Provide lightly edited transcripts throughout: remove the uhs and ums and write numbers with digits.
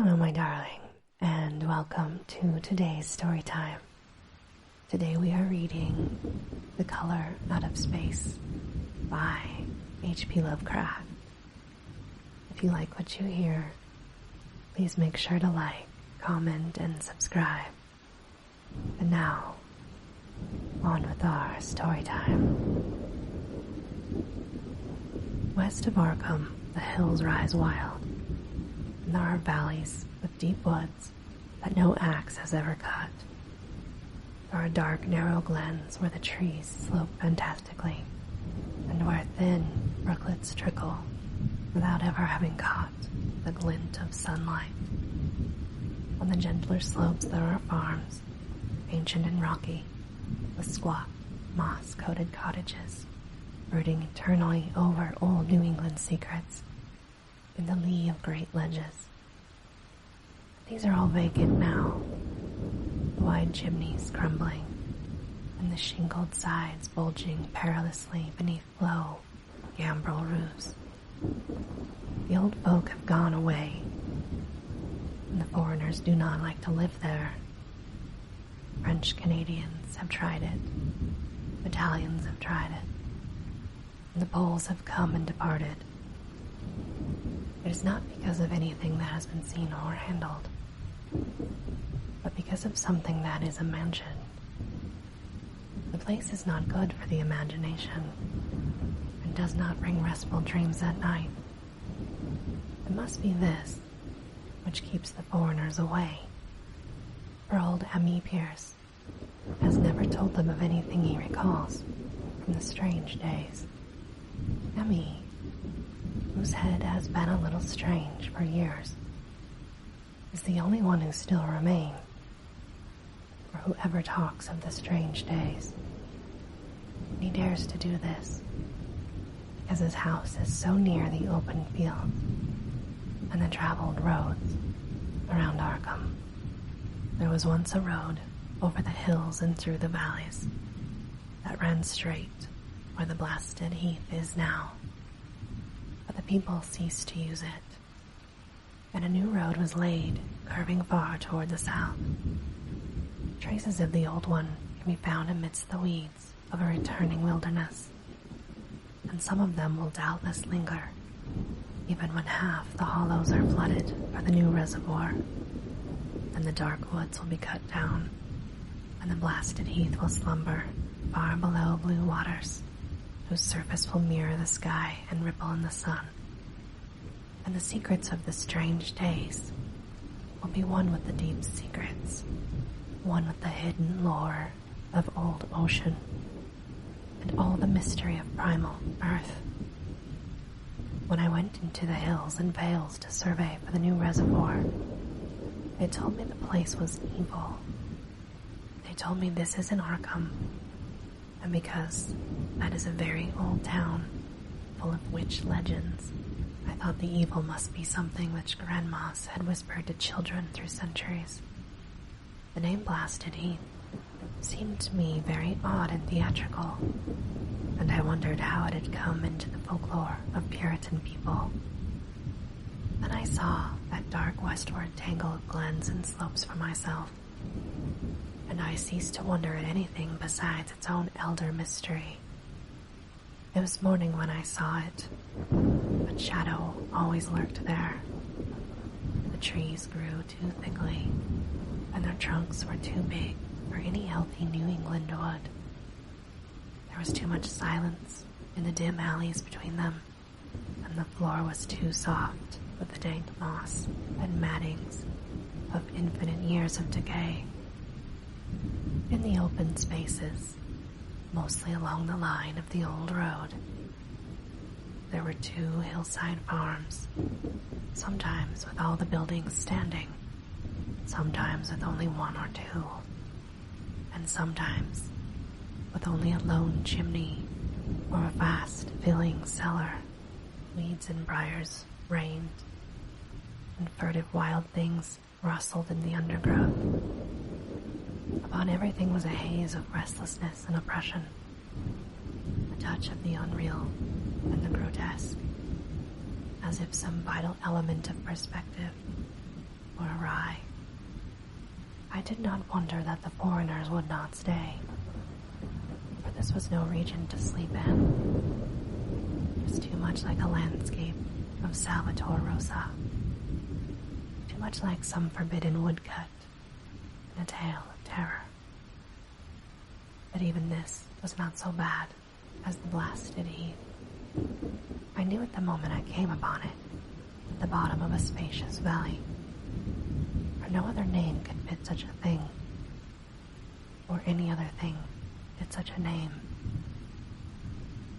Hello, my darling, and welcome to today's story time. Today we are reading The Color Out of Space by HP Lovecraft. If you like what you hear, please make sure to like, comment, and subscribe. And now, on with our story time. West of Arkham, the hills rise wild, and there are valleys with deep woods that no axe has ever cut. There are dark, narrow glens where the trees slope fantastically, and where thin brooklets trickle without ever having caught the glint of sunlight. On the gentler slopes there are farms, ancient and rocky, with squat, moss-coated cottages, brooding eternally over old New England secrets in the lee of great ledges. These are all vacant now, the wide chimneys crumbling, and the shingled sides bulging perilously beneath low, gambrel roofs. The old folk have gone away, and the foreigners do not like to live there. French Canadians have tried it, Italians have tried it, and the Poles have come and departed. It is not because of anything that has been seen or handled, but because of something that is imagined. The place is not good for the imagination, and does not bring restful dreams at night. It must be this which keeps the foreigners away. For old Ambience has never told them of anything he recalls from the strange days. Emmy, whose head has been a little strange for years, is the only one who still remains, or who ever talks of the strange days. And he dares to do this because his house is so near the open fields and the traveled roads around Arkham. There was once a road over the hills and through the valleys that ran straight where the blasted heath is now. But the people ceased to use it, and a new road was laid, curving far toward the south. Traces of the old one can be found amidst the weeds of a returning wilderness, and some of them will doubtless linger, even when half the hollows are flooded by the new reservoir, and the dark woods will be cut down, and the blasted heath will slumber far below blue waters, whose surface will mirror the sky and ripple in the sun. And the secrets of the strange days will be one with the deep secrets, one with the hidden lore of old ocean, and all the mystery of primal earth. When I went into the hills and vales to survey for the new reservoir, they told me the place was evil. They told me this is in Arkham, and because that is a very old town full of witch legends, I thought the evil must be something which grandmas had whispered to children through centuries. The name Blasted Heath seemed to me very odd and theatrical, and I wondered how it had come into the folklore of Puritan people. Then I saw that dark westward tangle of glens and slopes for myself, and I ceased to wonder at anything besides its own elder mystery. It was morning when I saw it, but shadow always lurked there. The trees grew too thickly, and their trunks were too big for any healthy New England wood. There was too much silence in the dim alleys between them, and the floor was too soft with the dank moss and mattings of infinite years of decay. In the open spaces, mostly along the line of the old road, there were 2 hillside farms, sometimes with all the buildings standing, sometimes with only 1 or 2, and sometimes with only a lone chimney or a vast filling cellar. Weeds and briars reigned, and furtive wild things rustled in the undergrowth. Upon everything was a haze of restlessness and oppression, a touch of the unreal and the grotesque, as if some vital element of perspective or dry. I did not wonder that the foreigners would not stay, for this was no region to sleep in. It was too much like a landscape of Salvatore Rosa, too much like some forbidden woodcut in a tale of terror. But even this was not so bad as the blasted heath. I knew at the moment I came upon it, at the bottom of a spacious valley, for no other name could fit such a thing, or any other thing fit such a name.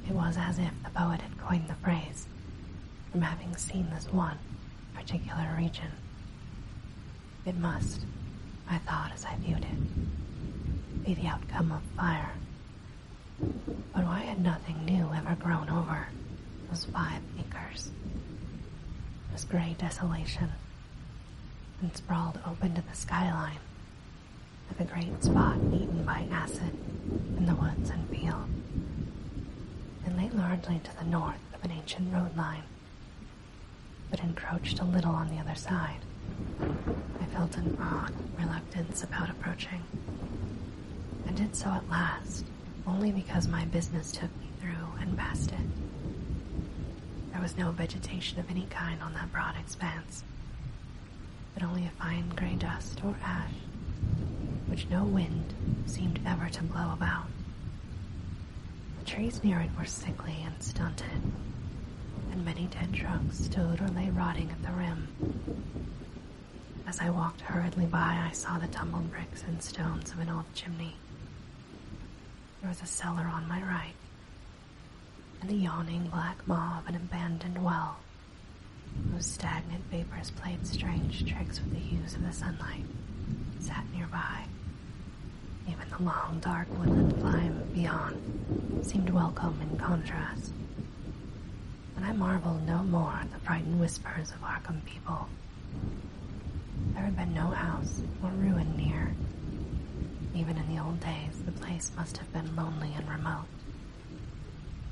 It was as if the poet had coined the phrase from having seen this one particular region. It must, I thought as I viewed it, be the outcome of fire. But why had nothing new ever grown over those 5 acres? It was gray desolation, and sprawled open to the skyline, like a great spot eaten by acid in the woods and field. It lay largely to the north of an ancient road line, but encroached a little on the other side. I felt an odd reluctance about approaching, and did so at last, only because my business took me through and past it. There was no vegetation of any kind on that broad expanse, but only a fine gray dust or ash, which no wind seemed ever to blow about. The trees near it were sickly and stunted, and many dead trunks stood or lay rotting at the rim. As I walked hurriedly by, I saw the tumbled bricks and stones of an old chimney. There was a cellar on my right, and the yawning black maw of an abandoned well, whose stagnant vapors played strange tricks with the hues of the sunlight, sat nearby. Even the long, dark woodland climb beyond seemed welcome in contrast, and I marveled no more at the frightened whispers of Arkham people. There had been no house or ruin near. Even in the old days, the place must have been lonely and remote.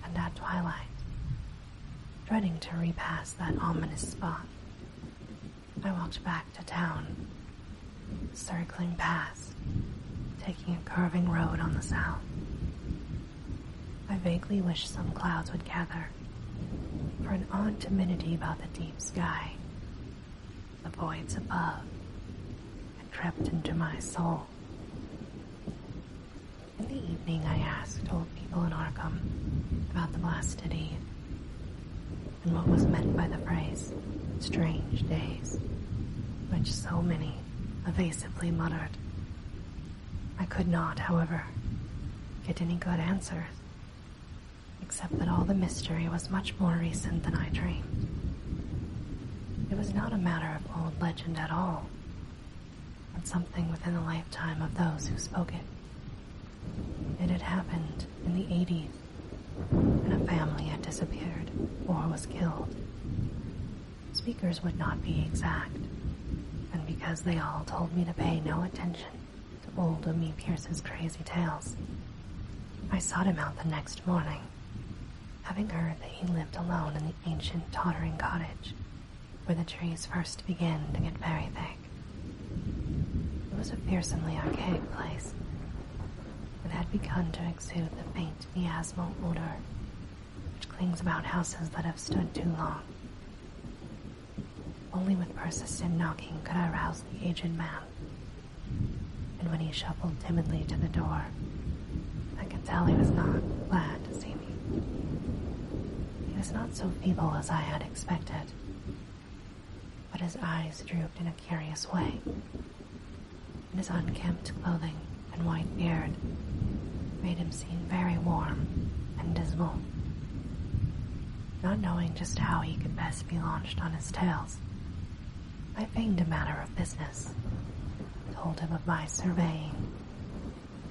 And at twilight, dreading to repass that ominous spot, I walked back to town, circling past, taking a curving road on the south. I vaguely wished some clouds would gather, for an odd timidity about the deep sky, the voids above, had crept into my soul. In the evening, I asked old people in Arkham about the blasted heath, and what was meant by the phrase, strange days, which so many evasively muttered. I could not, however, get any good answers, except that all the mystery was much more recent than I dreamed. It was not a matter of old legend at all, but something within the lifetime of those who spoke it. It had happened in the 80s, and a family had disappeared or was killed. Speakers would not be exact, and because they all told me to pay no attention to old Umi Pierce's crazy tales, I sought him out the next morning, having heard that he lived alone in the ancient tottering cottage where the trees first began to get very thick. It was a fearsomely archaic place, and had begun to exude the faint miasmal odor which clings about houses that have stood too long. Only with persistent knocking could I rouse the aged man, and when he shuffled timidly to the door, I could tell he was not glad to see me. He was not so feeble as I had expected, but his eyes drooped in a curious way, and his unkempt clothing and white beard made him seem very warm and dismal. Not knowing just how he could best be launched on his tales, I feigned a matter of business, told him of my surveying,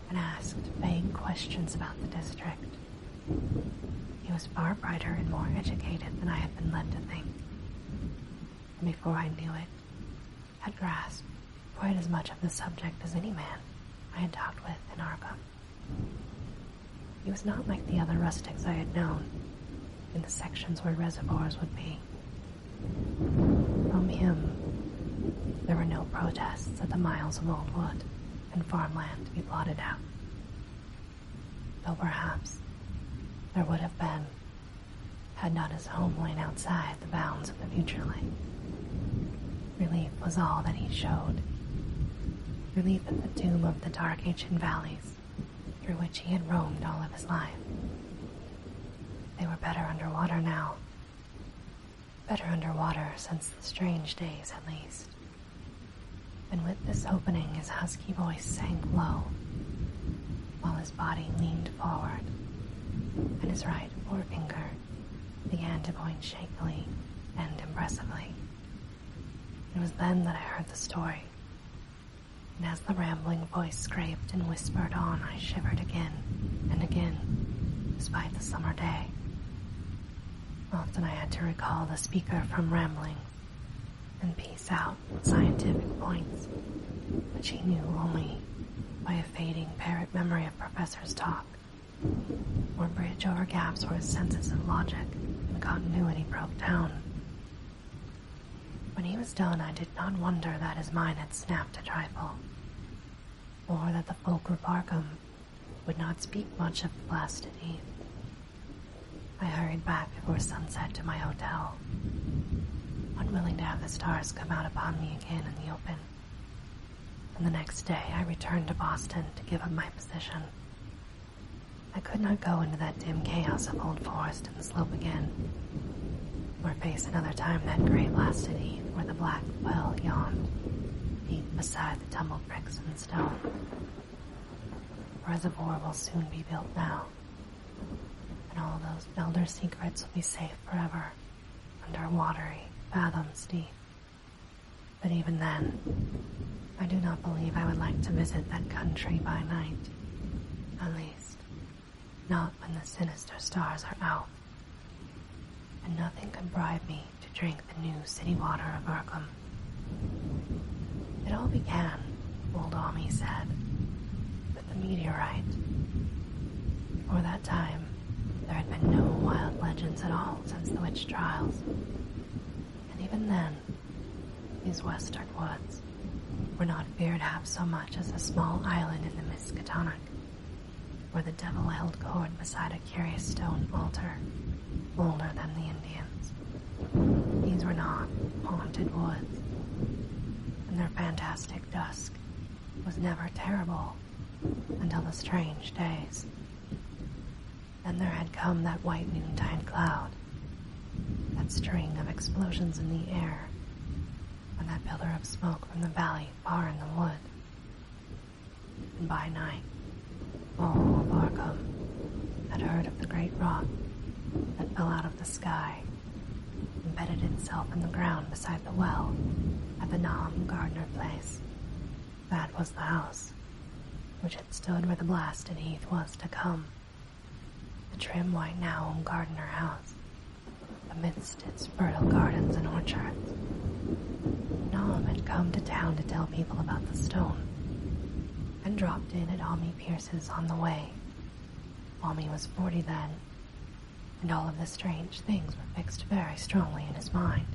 and asked vague questions about the district. He was far brighter and more educated than I had been led to think, and before I knew it, had grasped quite as much of the subject as any man I had talked with in Arkham. He was not like the other rustics I had known in the sections where reservoirs would be. From him, there were no protests at the miles of old wood and farmland to be blotted out. Though perhaps there would have been, had not his home lain outside the bounds of the future lake. Relief was all that he showed. Relief at the doom of the dark ancient valleys through which he had roamed all of his life. They were better underwater now. Better underwater since the strange days, at least. And with this opening, his husky voice sank low, while his body leaned forward, and his right forefinger began to point shakily and impressively. It was then that I heard the story, and as the rambling voice scraped and whispered on, I shivered again and again, despite the summer day. Often I had to recall the speaker from rambling and piece out scientific points, which he knew only by a fading parrot memory of professors' talk, or bridge over gaps where his senses of logic and continuity broke down. When he was done, I did not wonder that his mind had snapped a trifle, or that the folk of Arkham would not speak much of the blasted heath. I hurried back before sunset to my hotel, unwilling to have the stars come out upon me again in the open. And the next day I returned to Boston to give up my position. I could not go into that dim chaos of old forest and slope again, or face another time that gray blasted heath where the black well yawned, deep beside the tumbled bricks and stone. A reservoir will soon be built now, and all those elder secrets will be safe forever under watery fathoms deep. But even then, I do not believe I would like to visit that country by night, at least not when the sinister stars are out, and nothing could bribe me to drink the new city water of Arkham. It all began, old Ami said, with the meteorite. Before that time, there had been no wild legends at all since the witch trials. And even then, these western woods were not feared half so much as a small island in the Miskatonic, where the devil held court beside a curious stone altar, older than the Indians. These were not haunted woods, and their fantastic dusk was never terrible until the strange days. Then there had come that white noontide cloud, that string of explosions in the air, and that pillar of smoke from the valley far in the wood. And by night, all of Arkham had heard of the great rock that fell out of the sky, embedded itself in the ground beside the well at the Nahum Gardner place. That was the house, which had stood where the blasted heath was to come. The trim white Nahum Gardner house, amidst its fertile gardens and orchards. Nahum had come to town to tell people about the stone, and dropped in at Ami Pierce's on the way. Ami was 40 then, and all of the strange things were fixed very strongly in his mind.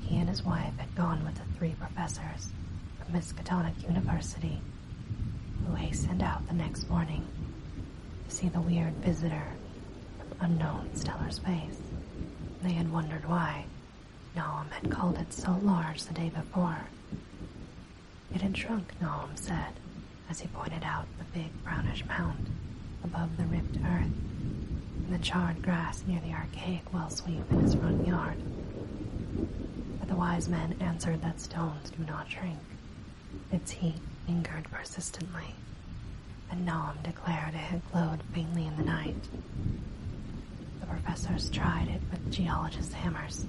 He and his wife had gone with the 3 professors from Miskatonic University, who hastened out the next morning to see the weird visitor from unknown stellar space. They had wondered why Nahum had called it so large the day before. It had shrunk, Nahum said, as he pointed out the big brownish mound above the ripped earth and the charred grass near the archaic well sweep in his front yard. But the wise men answered that stones do not shrink. Its heat lingered persistently, and Nahum declared it had glowed faintly in the night. The professors tried it with geologists' hammers,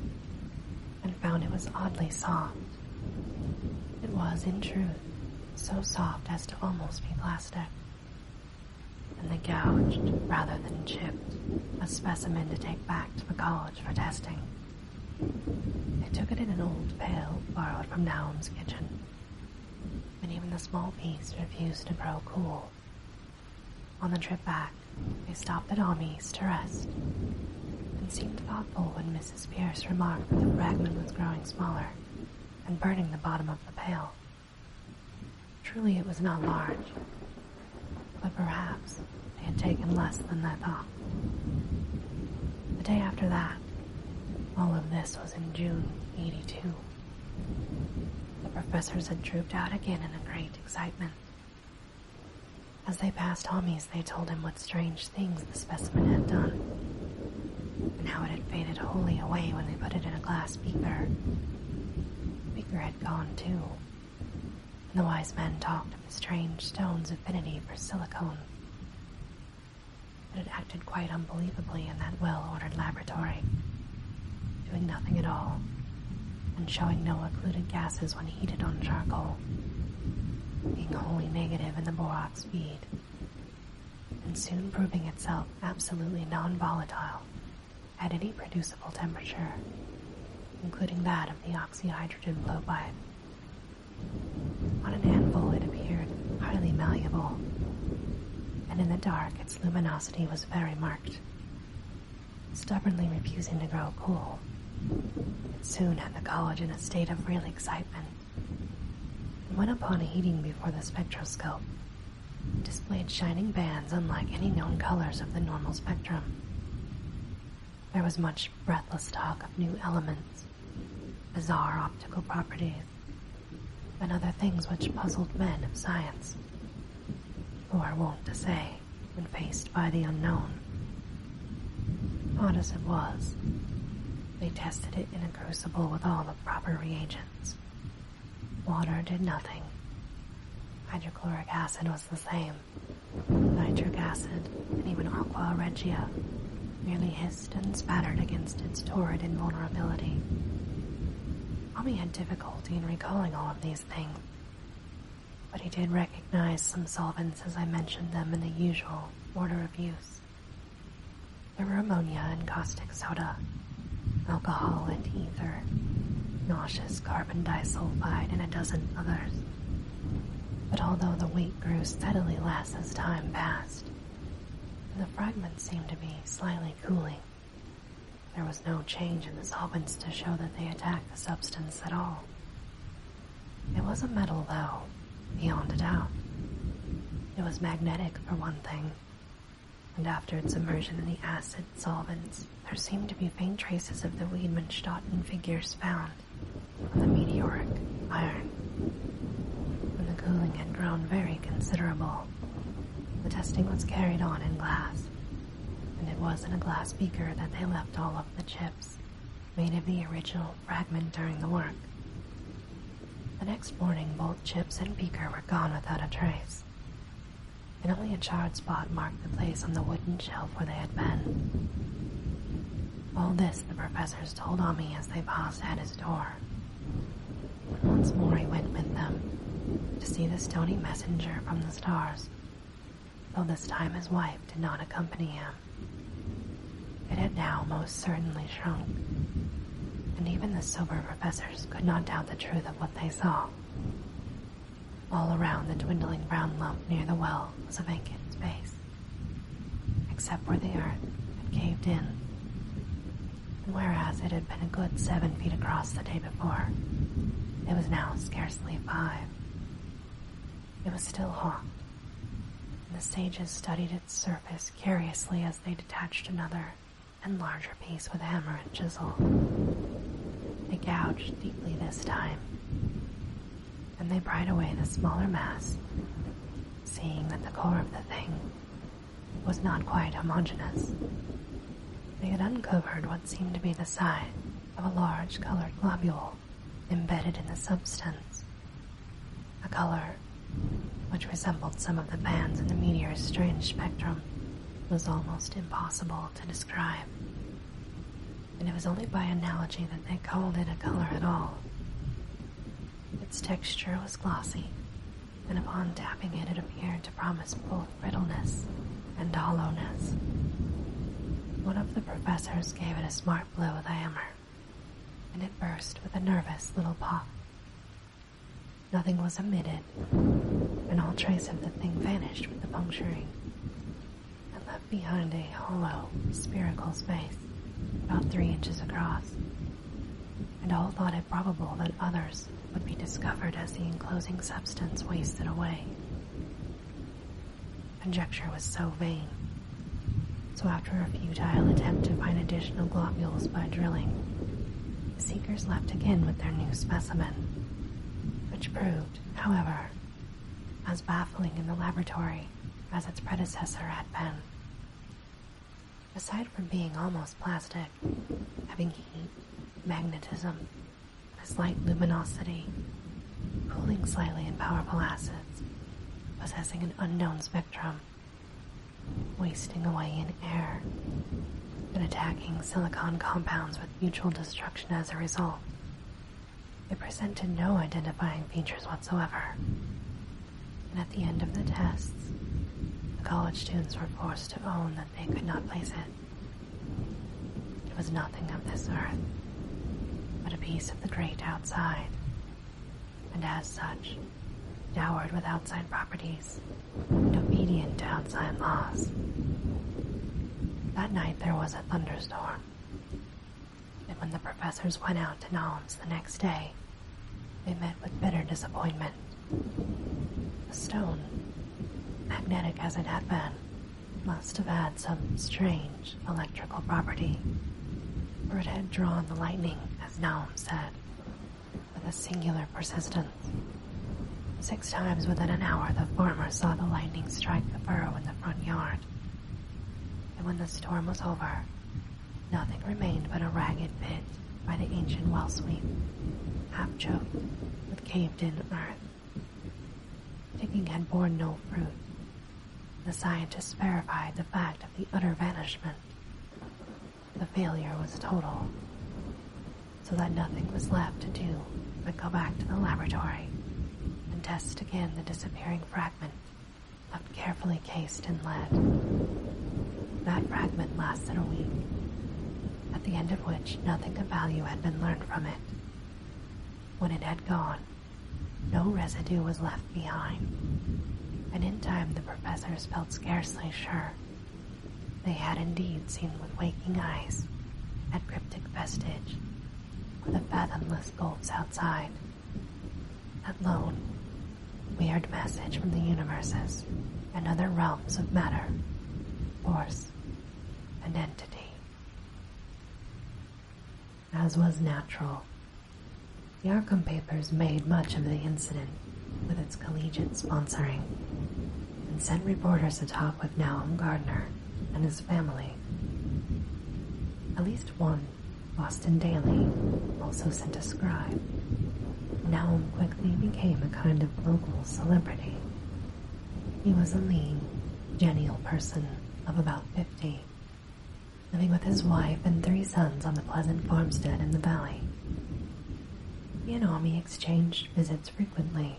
and found it was oddly soft. It was, in truth, so soft as to almost be plastic, and they gouged, rather than chipped, a specimen to take back to the college for testing. They took it in an old pail borrowed from Nahum's kitchen, and even the small piece refused to grow cool. On the trip back, they stopped at Ami's to rest, and seemed thoughtful when Mrs. Pierce remarked that the fragment was growing smaller, and burning the bottom of the pail. Truly it was not large, but perhaps they had taken less than they thought. The day after that, all of this was in June 82. The professors had trooped out again in a great excitement. As they passed Ambience, they told him what strange things the specimen had done, and how it had faded wholly away when they put it in a glass beaker. The beaker had gone too, and the wise men talked of the strange stone's affinity for silicone. It had acted quite unbelievably in that well-ordered laboratory, doing nothing at all, and showing no occluded gases when heated on charcoal, being wholly negative in the borax feed, and soon proving itself absolutely non-volatile at any producible temperature, including that of the oxyhydrogen blowpipe. On an anvil it appeared highly malleable, and in the dark its luminosity was very marked. Stubbornly refusing to grow cool, it soon had the college in a state of real excitement, and when upon heating before the spectroscope, it displayed shining bands unlike any known colors of the normal spectrum. There was much breathless talk of new elements, bizarre optical properties, and other things which puzzled men of science, who are wont to say when faced by the unknown. Odd as it was, they tested it in a crucible with all the proper reagents. Water did nothing. Hydrochloric acid was the same. Nitric acid, and even aqua regia, merely hissed and spattered against its torrid invulnerability. Ami had difficulty in recalling all of these things, but he did recognize some solvents as I mentioned them in the usual order of use. There were ammonia and caustic soda, alcohol and ether, nauseous carbon disulfide, and a dozen others. But although the weight grew steadily less as time passed, and the fragments seemed to be slightly cooling, there was no change in the solvents to show that they attacked the substance at all. It was a metal, though, beyond a doubt. It was magnetic, for one thing, and after its immersion in the acid solvents, there seemed to be faint traces of the Wiedmann-Staughton figures found on the meteoric iron. When the cooling had grown very considerable, the testing was carried on in glass, and it was in a glass beaker that they left all of the chips, made of the original fragment during the work. The next morning, both chips and beaker were gone without a trace, and only a charred spot marked the place on the wooden shelf where they had been. All this the professors told Ami as they paused at his door. Once more he went with them, to see the stony messenger from the stars, though this time his wife did not accompany him. It had now most certainly shrunk, and even the sober professors could not doubt the truth of what they saw. All around the dwindling brown lump near the well was a vacant space, except where the earth had caved in, and whereas it had been a good 7 feet across the day before, it was now scarcely 5. It was still hot, and the sages studied its surface curiously as they detached another and larger piece with hammer and chisel. They gouged deeply this time, and they pried away the smaller mass, seeing that the core of the thing was not quite homogeneous. They had uncovered what seemed to be the side of a large colored globule embedded in the substance, a color which resembled some of the bands in the meteor's strange spectrum was almost impossible to describe, and it was only by analogy that they called it a color at all. Its texture was glossy, and upon tapping it, it appeared to promise both brittleness and hollowness. One of the professors gave it a smart blow with a hammer, and it burst with a nervous little pop. Nothing was emitted, and all trace of the thing vanished with the puncturing, and left behind a hollow, spherical space about 3 inches across, and all thought it probable that others would be discovered as the enclosing substance wasted away. Conjecture was so vain, so after a futile attempt to find additional globules by drilling, the seekers left again with their new specimen, which proved, however, as baffling in the laboratory as its predecessor had been. Aside from being almost plastic, having heat, magnetism, and a slight luminosity, cooling slightly in powerful acids, possessing an unknown spectrum, wasting away in air, and attacking silicon compounds with mutual destruction as a result, it presented no identifying features whatsoever. And at the end of the tests, the college students were forced to own that they could not place it. It was nothing of this earth, but a piece of the great outside, and as such, dowered with outside properties, and obedient to outside laws. That night there was a thunderstorm, and when the professors went out to Nahum's the next day, they met with bitter disappointment. The stone, magnetic as it had been, must have had some strange electrical property, for it had drawn the lightning, as Nahum said, with a singular persistence. 6 times within an hour the farmer saw the lightning strike the furrow in the front yard. And when the storm was over, nothing remained but a ragged pit by the ancient well sweep, half choked with caved-in earth. Digging had borne no fruit. The scientists verified the fact of the utter vanishment. The failure was total, so that nothing was left to do but go back to the laboratory and test again the disappearing fragment, left carefully cased in lead. That fragment lasted a week, at the end of which nothing of value had been learned from it. When it had gone, no residue was left behind, and in time the professors felt scarcely sure they had indeed seen with waking eyes that cryptic vestige of the fathomless gulfs outside, that lone, weird message from the universes and other realms of matter, force, and entity. As was natural, the Arkham papers made much of the incident with its collegiate sponsoring and sent reporters to talk with Nahum Gardner and his family. At least one Boston Daily also sent a scribe. Nahum quickly became a kind of local celebrity. He was a lean, genial person of about 50, living with his wife and 3 sons on the pleasant farmstead in the valley. He and Ami exchanged visits frequently,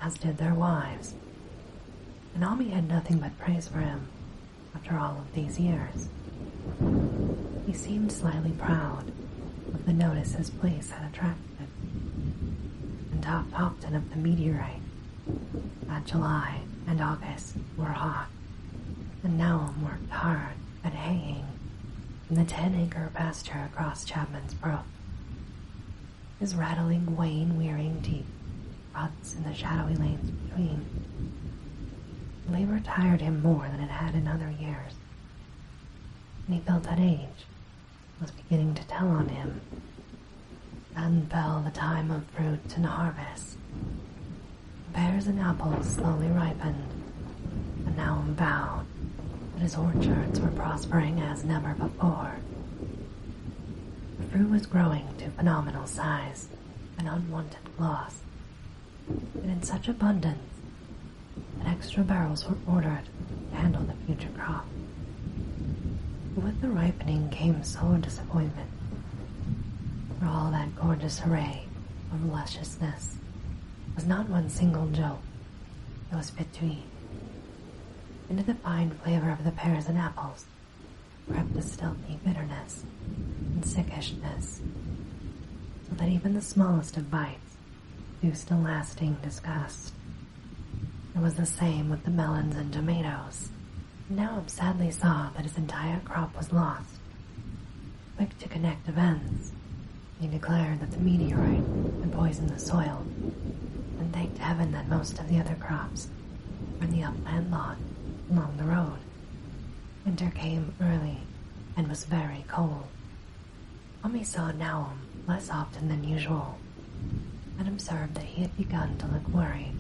as did their wives, and Ami had nothing but praise for him after all of these years. He seemed slightly proud of the notice his place had attracted, and talked often of the meteorite. That July and August were hot, and Nahum worked hard at haying in the 10-acre pasture across Chapman's Brook. His rattling, wane-wearying teeth ruts in the shadowy lanes between. Labor tired him more than it had in other years, and he felt that age was beginning to tell on him. Then fell the time of fruit and harvest. The pears and apples slowly ripened, and Nahum vowed that his orchards were prospering as never before. The fruit was growing to phenomenal size and unwanted gloss, and in such abundance that extra barrels were ordered to handle the future crop. But with the ripening came sore disappointment, for all that gorgeous array of lusciousness was not one single jolt that was fit to eat. Into the fine flavor of the pears and apples crept a stealthy bitterness and sickishness, so that even the smallest of bites produced a lasting disgust. It was the same with the melons and tomatoes. Nahum sadly saw that his entire crop was lost. Quick to connect events, He declared that the meteorite had poisoned the soil, and thanked heaven that most of the other crops were in the upland lot along the road. Winter came early and was very cold. Mommy saw Naum less often than usual, and observed that he had begun to look worried.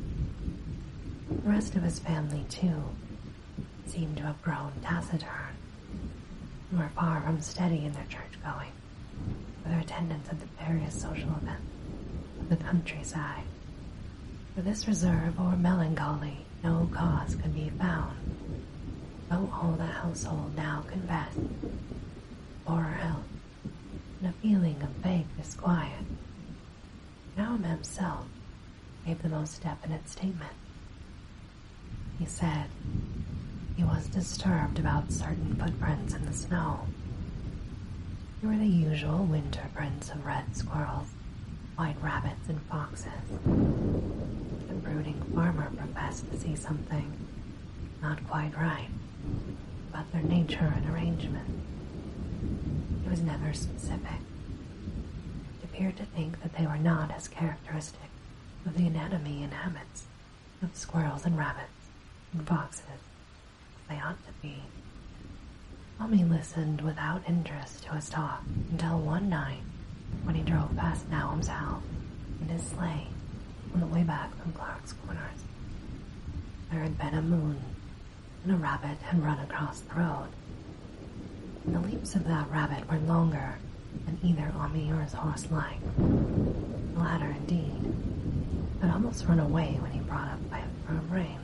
The rest of his family, too, seemed to have grown taciturn, and were far from steady in their church-going, or their attendance at the various social events of the countryside. For this reserve or melancholy no cause could be found, though all the household now confessed poorer health and a feeling of vague disquiet. Naum himself gave the most definite statement. He said he was disturbed about certain footprints in the snow. They were the usual winter prints of red squirrels, white rabbits, and foxes. The brooding farmer professed to see something not quite right about their nature and arrangement. He was never specific. He appeared to think that they were not as characteristic of the anatomy and habits of squirrels and rabbits and foxes as they ought to be. Mommy listened without interest to his talk until one night when he drove past Naum's house in his sleigh on the way back from Clark's Corners. There had been a moon, and a rabbit had run across the road. And the leaps of that rabbit were longer than either Mommy or his horse liked. The latter, indeed, had almost run away when he brought up by a firm rein.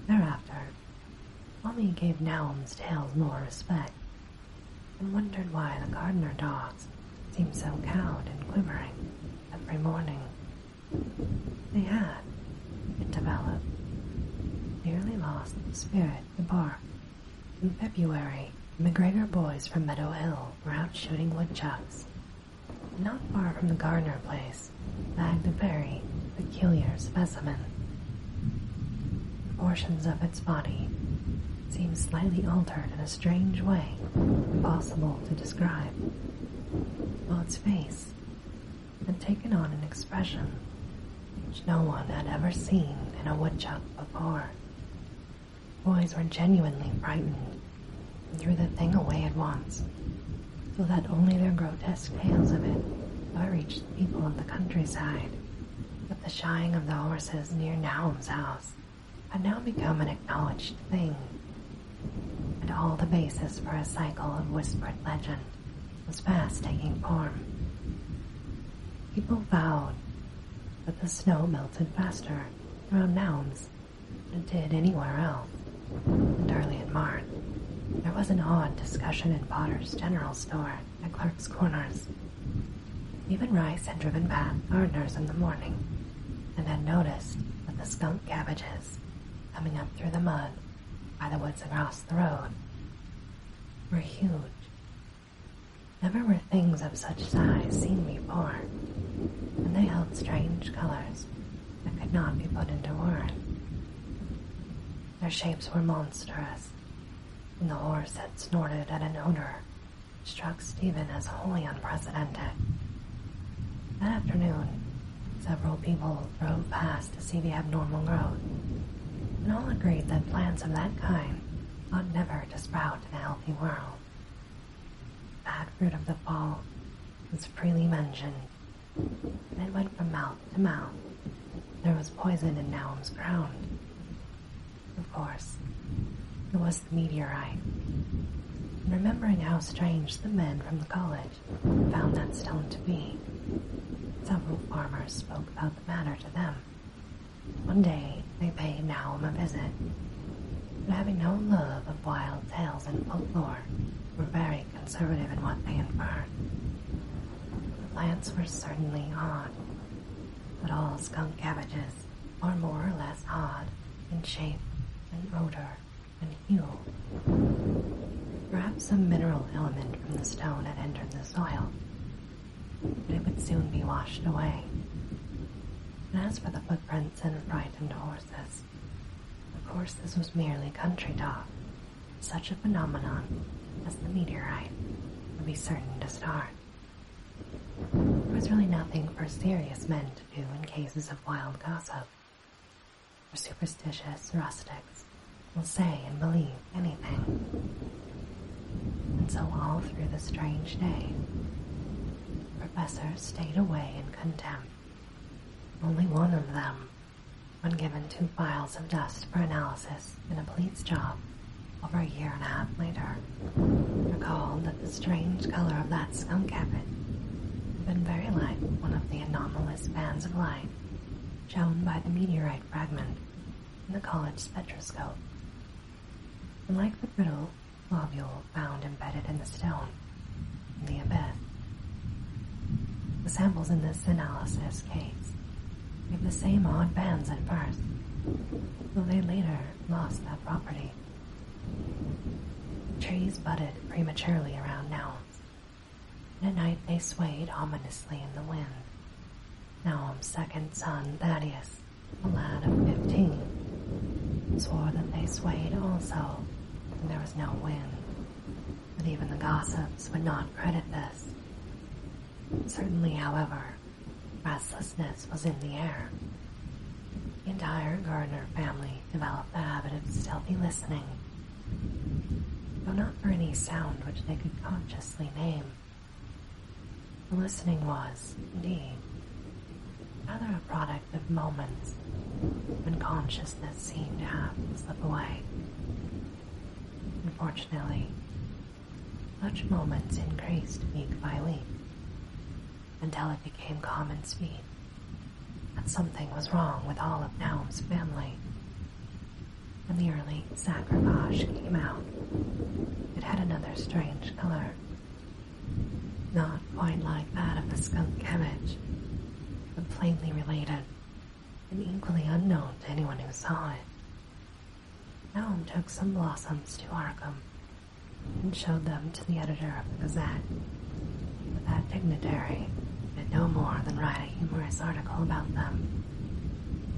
Thereafter, Mommy gave Naum's tales more respect, and wondered why the gardener dogs seemed so cowed and quivering every morning. They had, it developed, nearly lost the spirit to bark. In February, the McGregor boys from Meadow Hill were out shooting woodchucks. Not far from the Gardner place, bagged a very peculiar specimen. Portions of its body seemed slightly altered in a strange way, impossible to describe, while its face had taken on an expression which no one had ever seen in a woodchuck before. Boys were genuinely frightened and threw the thing away at once, so that only their grotesque tales of it ever reached the people of the countryside. But the shying of the horses near Naum's house had now become an acknowledged thing, and all the basis for a cycle of whispered legend was fast taking form. People vowed that the snow melted faster around Naum's than it did anywhere else, and early in March, there was an odd discussion in Potter's general store at Clark's Corners. Even Rice had driven past Gardner's in the morning and had noticed that the skunk cabbages coming up through the mud by the woods across the road were huge. Never were things of such size seen before, and they held strange colors that could not be put into words. Their shapes were monstrous, and the horse had snorted at an odor which struck Stephen as wholly unprecedented. That afternoon, several people drove past to see the abnormal growth, and all agreed that plants of that kind ought never to sprout in a healthy world. Bad fruit of the fall was freely mentioned, and it went from mouth to mouth. There was poison in Naum's ground. Of course, it was the meteorite. And remembering how strange the men from the college found that stone to be, several farmers spoke about the matter to them. One day, they paid Naum a visit, but having no love of wild tales and folklore, were very conservative in what they inferred. The plants were certainly odd, but all skunk cabbages are more or less odd in shape and odor and hue. Perhaps some mineral element from the stone had entered the soil, but it would soon be washed away. And as for the footprints and frightened horses, of course this was merely country talk. Such a phenomenon as the meteorite would be certain to start. was really nothing for serious men to do in cases of wild gossip. For superstitious rustics will say and believe anything. And so all through the strange day, the professor stayed away in contempt. Only one of them, when given 2 files of dust for analysis in a police job over a year and a half later, recalled that the strange color of that skunk habit had been very like one of the anomalous bands of light shown by the meteorite fragment in the college spectroscope, and like the brittle globule found embedded in the stone in the abyss. The samples in this analysis case gave the same odd bands at first, though they later lost that property. The trees budded prematurely around Naum's, and at night they swayed ominously in the wind. Naum's second son, Thaddeus, a lad of 15, swore that they swayed also, and there was no wind, but even the gossips would not credit this. Certainly, however, restlessness was in the air. The entire Gardner family developed the habit of stealthy listening, though not for any sound which they could consciously name. The listening was, indeed, rather a product of moments when consciousness seemed to have to slip away. Unfortunately, such moments increased week by week, until it became common speak that something was wrong with all of Naum's family. When the early sacrifice came out, it had another strange color, not quite like that of the skunk cabbage, but plainly related and equally unknown to anyone who saw it. Naum took some blossoms to Arkham and showed them to the editor of the Gazette, but that dignitary did no more than write a humorous article about them,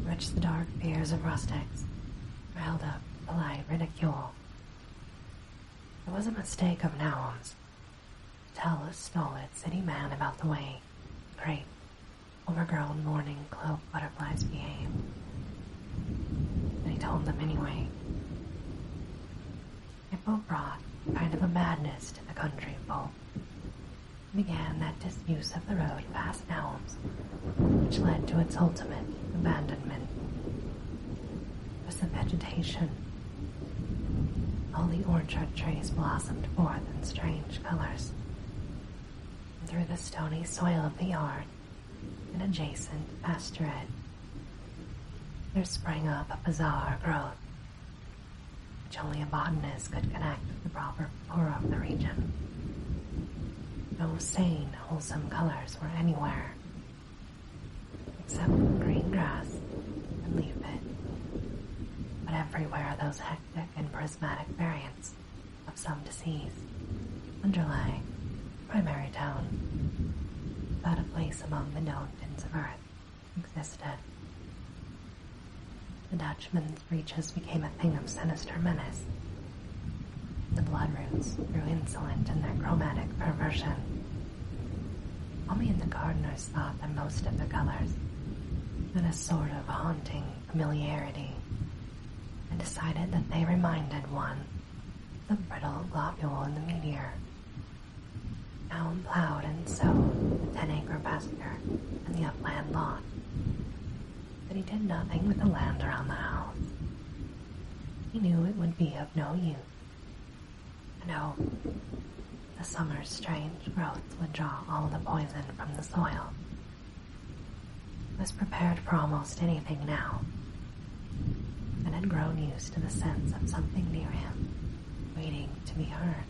in which the dark fears of rustics were held up to polite ridicule. It was a mistake of Naum's to tell a stolid city man about the way great, overgrown morning cloak butterflies behave. But he told them anyway. It both brought kind of a madness to the country folk. Began that disuse of the road past Naum's, which led to its ultimate abandonment. It was the vegetation. All the orchard trees blossomed forth in strange colors, and through the stony soil of the yard and adjacent pasturage, there sprang up a bizarre growth, which only a botanist could connect with the proper flora of the region. No sane, wholesome colors were anywhere, except green grass and leaf pit, but everywhere those hectic and prismatic variants of some disease, underlay, primary tone, without a place among the known tints of earth, existed. The Dutchman's breeches became a thing of sinister menace. The blood roots grew insolent in their chromatic perversion. Mommy and the gardeners thought that most of the colors had a sort of haunting familiarity, and decided that they reminded one of the brittle globule in the meteor. Naum plowed and sowed the 10-acre pasture and the upland lot, but he did nothing with the land around the house. He knew it would be of no use, and hoped the summer's strange growths would draw all the poison from the soil. He was prepared for almost anything now, and had grown used to the sense of something near him, waiting to be heard.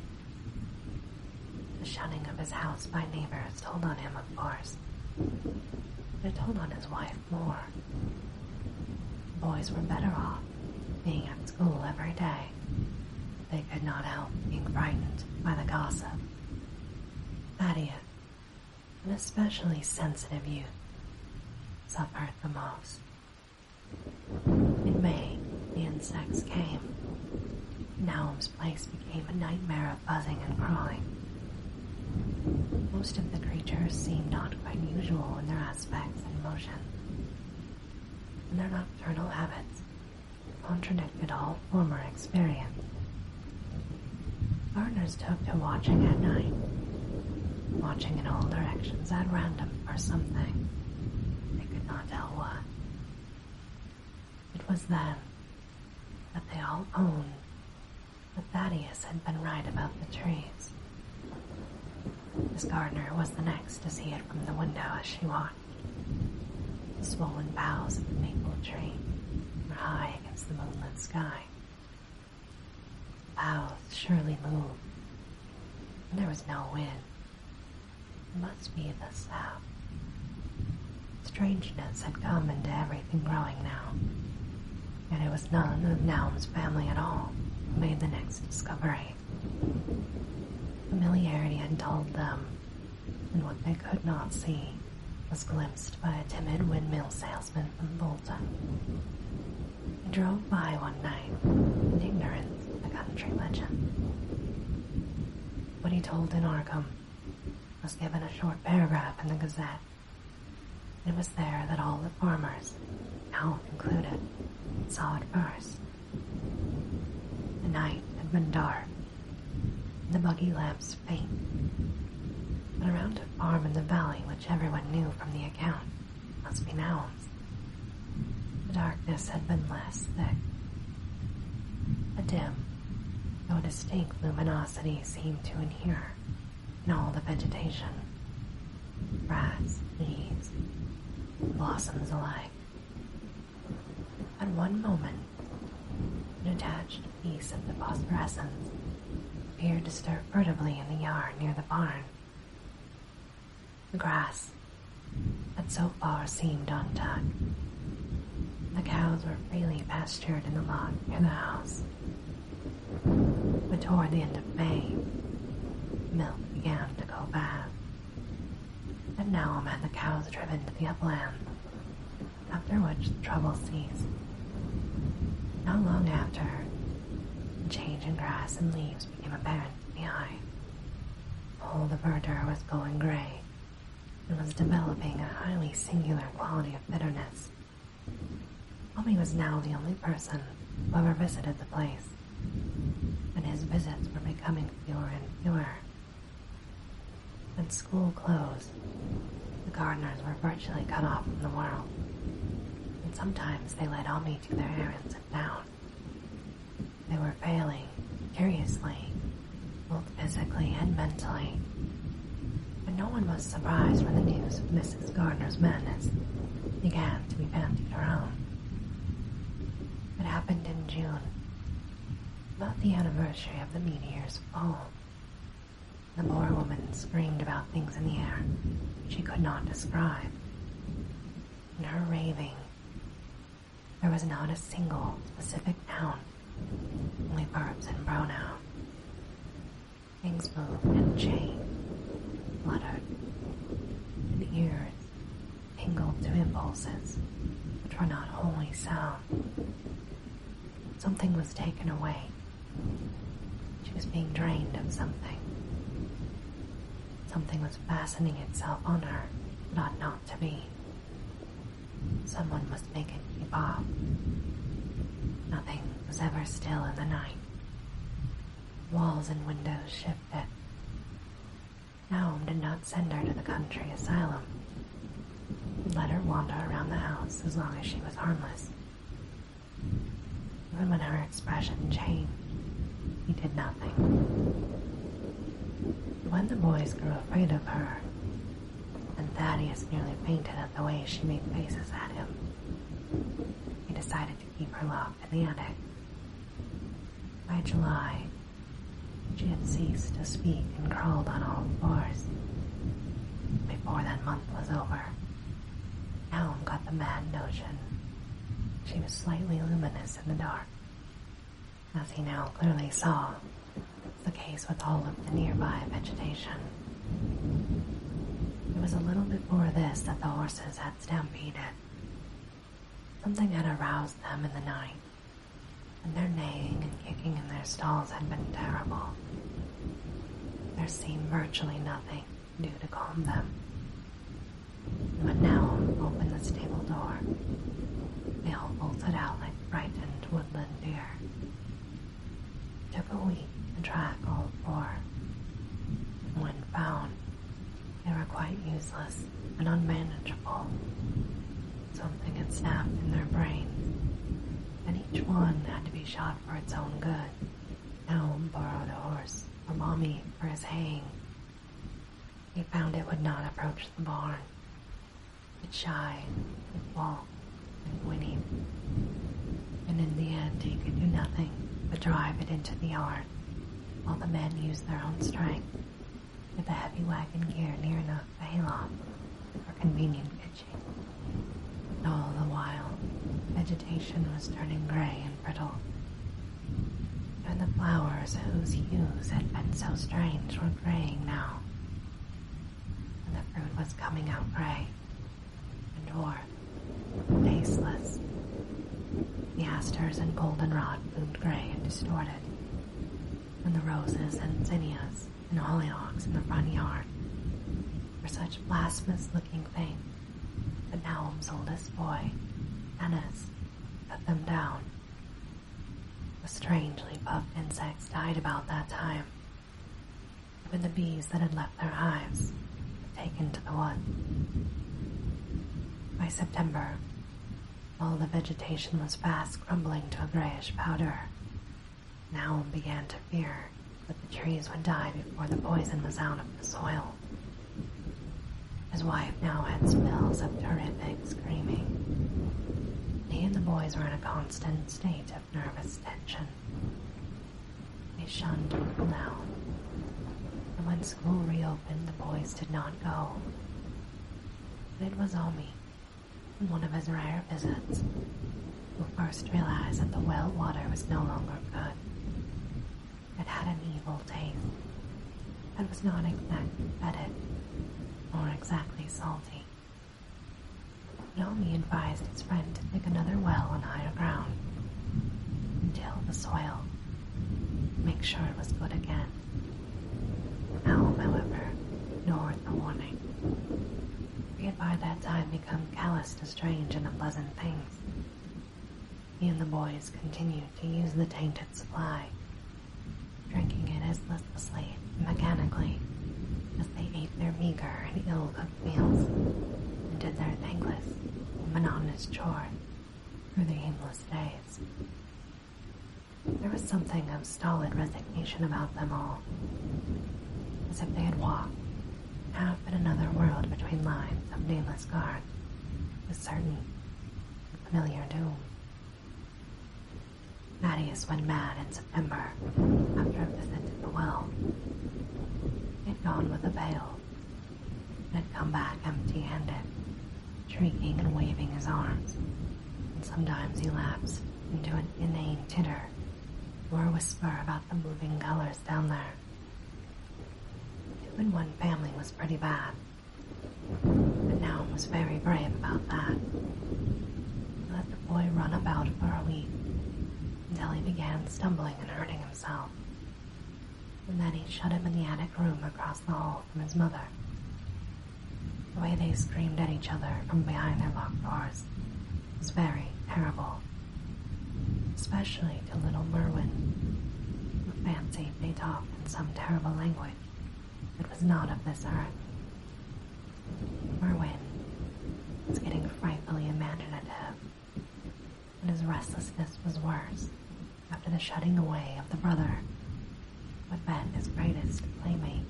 The shunning of his house by neighbors told on him, of course, but it told on his wife more. The boys were better off being at school every day. They could not help being frightened by the gossip. Thaddeus, an especially sensitive youth, suffered the most. In May, the insects came. Naum's place became a nightmare of buzzing and crawling. Most of the creatures seemed not quite usual in their aspects and motion, and their nocturnal habits contradicted all former experience. Gardeners took to watching at night, watching in all directions at random for something. They could not tell what. It was then that they all owned that Thaddeus had been right about the trees. Miss Gardner was the next to see it from the window as she watched. The swollen boughs of the maple tree were high against the moonlit sky. The boughs surely moved, and there was no wind. It must be the sap. Strangeness had come into everything growing now, and it was none of Naum's family at all who made the next discovery. Familiarity had dulled them, and what they could not see was glimpsed by a timid windmill salesman from Bolton. He drove by one night in ignorance of the country legend. What he told in Arkham was given a short paragraph in the Gazette. It was there that all the farmers, now included, saw it first. The night had been dark, and the buggy lamps faint, but around a farm in the valley which everyone knew from the account must be Naum's. The darkness had been less thick. A dim, though distinct luminosity seemed to inhere in all the vegetation, grass, leaves, blossoms alike. At one moment, a detached piece of the phosphorescence appeared to stir furtively in the yard near the barn. The grass had so far seemed untouched. The cows were freely pastured in the lot near the house. But toward the end of May, milk began to go bad. And Naum had the cows driven to the upland, after which the trouble ceased. Not long after, the change in grass and leaves became apparent to the eye. All the verdure was going gray, and was developing a highly singular quality of bitterness. Tommy was now the only person who ever visited the place, and his visits were becoming fewer and fewer. When school closed, the gardeners were virtually cut off from the world, and sometimes they let Tommy do their errands in town. They were failing, curiously, both physically and mentally, and no one was surprised when the news of Mrs. Gardner's madness began to be bandied around. It happened in June, about the anniversary of the meteor's fall. The poor woman screamed about things in the air she could not describe. In her raving, there was not a single specific noun, only verbs and pronouns. Things moved and changed, fluttered, and ears tingled to impulses which were not wholly sound. Something was taken away. She was being drained of something. Something was fastening itself on her, but ought not to be. Someone must make it keep off. Nothing was ever still in the night. Walls and windows shifted. Naum did not send her to the country asylum. He let her wander around the house as long as she was harmless. Even when her expression changed, he did nothing. When the boys grew afraid of her, and Thaddeus nearly fainted at the way she made faces at him, he decided to keep her locked in the attic. By July, she had ceased to speak and crawled on all fours. Before that month was over, Naum got the mad notion she was slightly luminous in the dark. As he now clearly saw, was the case with all of the nearby vegetation. It was a little before this that the horses had stampeded. Something had aroused them in the night, and their neighing and kicking in their stalls had been terrible. There seemed virtually nothing do to calm them. And when Naum opened the stable door, they all bolted out like frightened woodland deer. It took a week to track all four, and when found, they were quite useless and unmanageable. Something had snapped in their brains, and each one had to be shot for its own good. Naum borrowed a horse from Mommy for his haying. He found it would not approach the barn. It shied, it walked, and whinnied. And in the end, he could do nothing but drive it into the yard, while the men used their own strength to get the heavy wagon gear near enough to hayloft for convenient pitching. And all the while, vegetation was turning gray and brittle. And the flowers whose hues had been so strange were graying now. And the fruit was coming out gray and dwarf, tasteless. The asters and goldenrod bloomed gray and distorted, and the roses and zinnias and hollyhocks in the front yard were such blasphemous-looking things that Naum's oldest boy, Ennis, cut them down. The strangely puffed insects died about that time. Even the bees that had left their hives were taken to the woods. By September, all the vegetation was fast crumbling to a grayish powder. Naum began to fear that the trees would die before the poison was out of the soil. His wife now had spells of terrific screaming. He and the boys were in a constant state of nervous tension. They shunned people now, and when school reopened, the boys did not go. But it was Omi, on one of his rare visits, who first realized that the well water was no longer good. It had an evil taste. It was not exactly fetid, or exactly salty. Naomi advised his friend to dig another well on higher ground and till the soil, make sure it was good again. Naum, however, ignored the warning. He had by that time become callous to strange and unpleasant things. He and the boys continued to use the tainted supply, drinking it as listlessly and mechanically as they ate their meager and ill-cooked meals and did their thankless and monotonous chores through the aimless days. There was something of stolid resignation about them all, as if they had walked half in another world between lines of nameless guards, with certain and familiar doom. Thaddeus went mad in September after a visit to the well. He had gone with a pail and had come back empty-handed, shrieking and waving his arms, and sometimes he lapsed into an inane titter or a whisper about the moving colors down there. 2 in 1 family was pretty bad, but Naum was very brave about that. He let the boy run about for a week until he began stumbling and hurting himself, and then he shut him in the attic room across the hall from his mother. The way they screamed at each other from behind their locked doors was very terrible, especially to little Merwin, who fancied they talked in some terrible language that was not of this earth. Merwin was getting frightfully imaginative, and his restlessness was worse after the shutting away of the brother who had been his greatest playmate.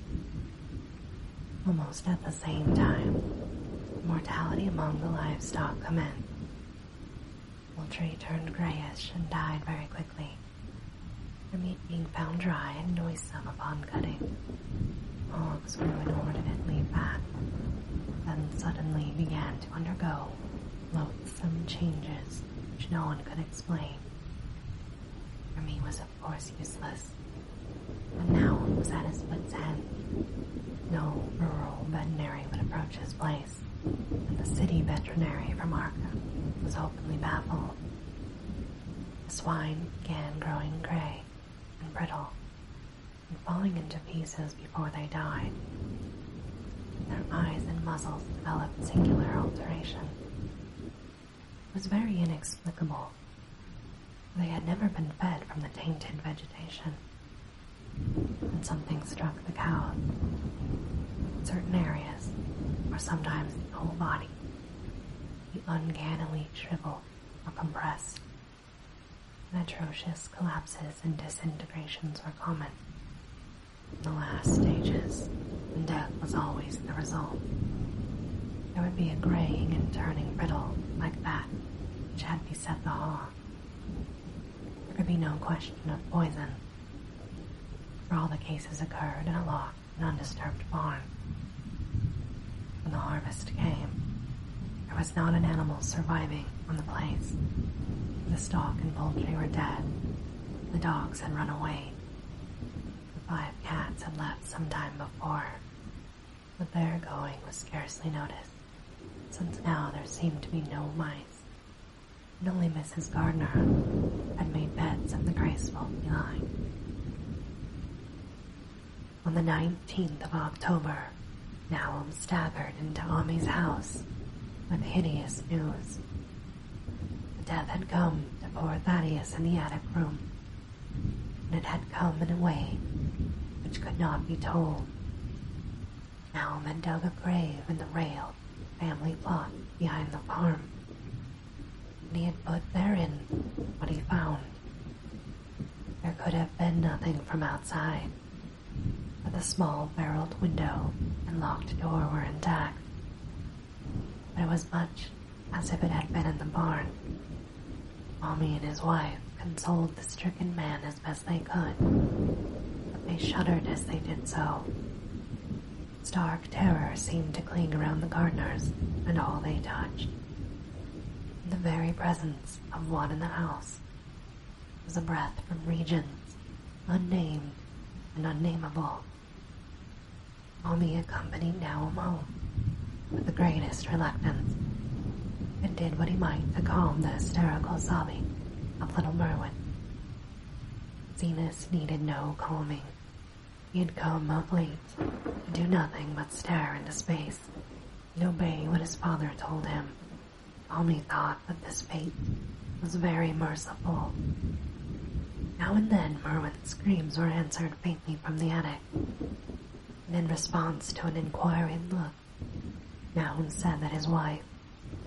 Almost at the same time, mortality among the livestock commenced. Poultry turned grayish and died very quickly, their meat being found dry and noisome upon cutting. Hogs grew inordinately fat, then suddenly began to undergo loathsome changes which no one could explain. For me was of course useless, and now it was at his wit's end. No rural veterinary would approach his place, and the city veterinary from Arkham was openly baffled. The swine began growing gray and brittle, and falling into pieces before they died. their eyes and muzzles developed singular alteration. It was very inexplicable. They had never been fed from the tainted vegetation, and something struck the cows. In certain areas, or sometimes the whole body, the uncannily shriveled or compressed, and atrocious collapses and disintegrations were common. In the last stages, and death was always the result, there would be a graying and turning brittle like that which had beset the hall. There could be no question of poison, for all the cases occurred in a locked and undisturbed barn. When the harvest came, there was not an animal surviving on the place. The stock and poultry were dead. The dogs had run away. The 5 cats had left some time before, but their going was scarcely noticed, since now there seemed to be no mice, and only Mrs. Gardner had made beds of the graceful feline. On the 19th of October, Nahum staggered into Ami's house with hideous news. The death had come to poor Thaddeus in the attic room, and it had come in a way which could not be told. Nahum had dug a grave in the railed family plot behind the farm, and he had put therein what he found. There could have been nothing from outside, but the small barreled window and locked door were intact. But it was much as if it had been in the barn. Mommy and his wife consoled the stricken man as best they could, but they shuddered as they did so. Stark terror seemed to cling around the Gardners and all they touched. In the very presence of one in the house was a breath from regions unnamed and unnameable. Mommy accompanied Nahum home with the greatest reluctance, and did what he might to calm the hysterical sobbing of little Merwin. Zenas needed no calming. He had come of late to do nothing but stare into space and obey what his father told him. Mommy thought that this fate was very merciful. Now and then Merwin's screams were answered faintly from the attic, and in response to an inquiring look, Nahum said that his wife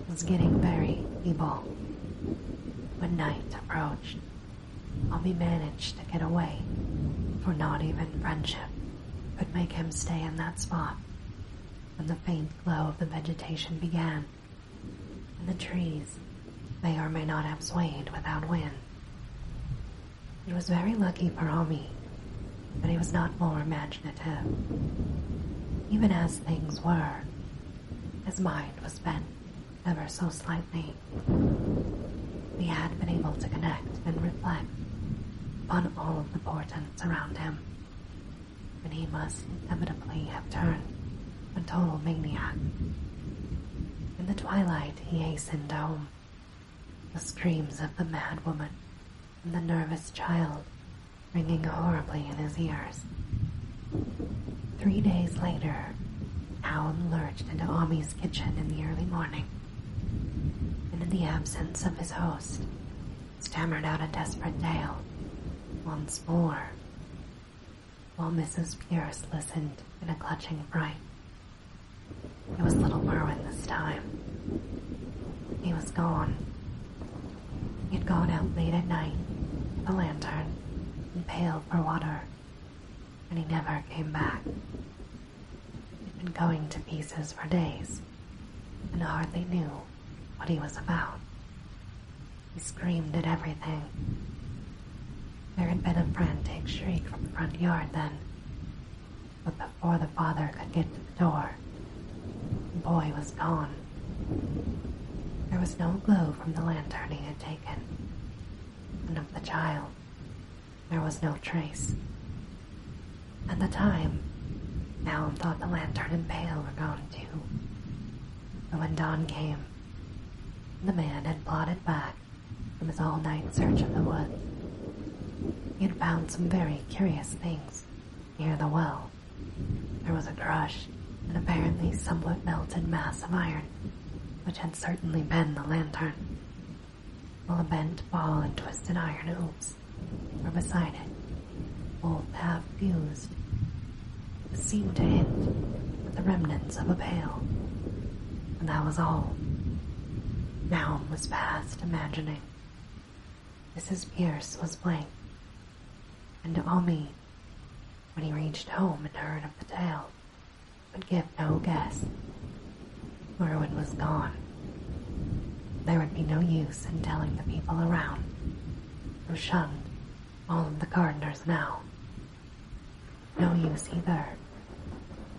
was getting very feeble. When night approached, Mommy managed to get away, for not even friendship could make him stay in that spot when the faint glow of the vegetation began, and the trees may or may not have swayed without wind. It was very lucky for Ami that he was not more imaginative. Even as things were, his mind was bent ever so slightly. He had been able to connect and reflect upon all of the portents around him, and he must inevitably have turned a total maniac. In the twilight he hastened home, the screams of the mad woman and the nervous child ringing horribly in his ears. 3 days later, Nahum lurched into Ami's kitchen in the early morning, and in the absence of his host, stammered out a desperate tale once more, while Mrs. Pierce listened in a clutching fright. It was little Merwin this time. He was gone. He had gone out late at night with a lantern and pail for water, and he never came back. He'd been going to pieces for days, and hardly knew what he was about. He screamed at everything. There had been a frantic shriek from the front yard then, but before the father could get to the door, the boy was gone. There was no glow from the lantern he had taken, and of the child there was no trace. At the time, Nahum thought the lantern and pail were gone too. But when dawn came, the man had plodded back from his all-night search of the woods. He had found some very curious things near the well. There was a crushed an apparently somewhat melted mass of iron, which had certainly been the lantern, while a bent ball and twisted iron hoops were beside it, both half fused. It seemed to hint at the remnants of a pail, and that was all. Now was past imagining. Mrs. Pierce was blank, and Ami, when he reached home and heard of the tale, could give no guess. Merwin was gone. There would be no use in telling the people around, who shunned all of the gardeners now. No use either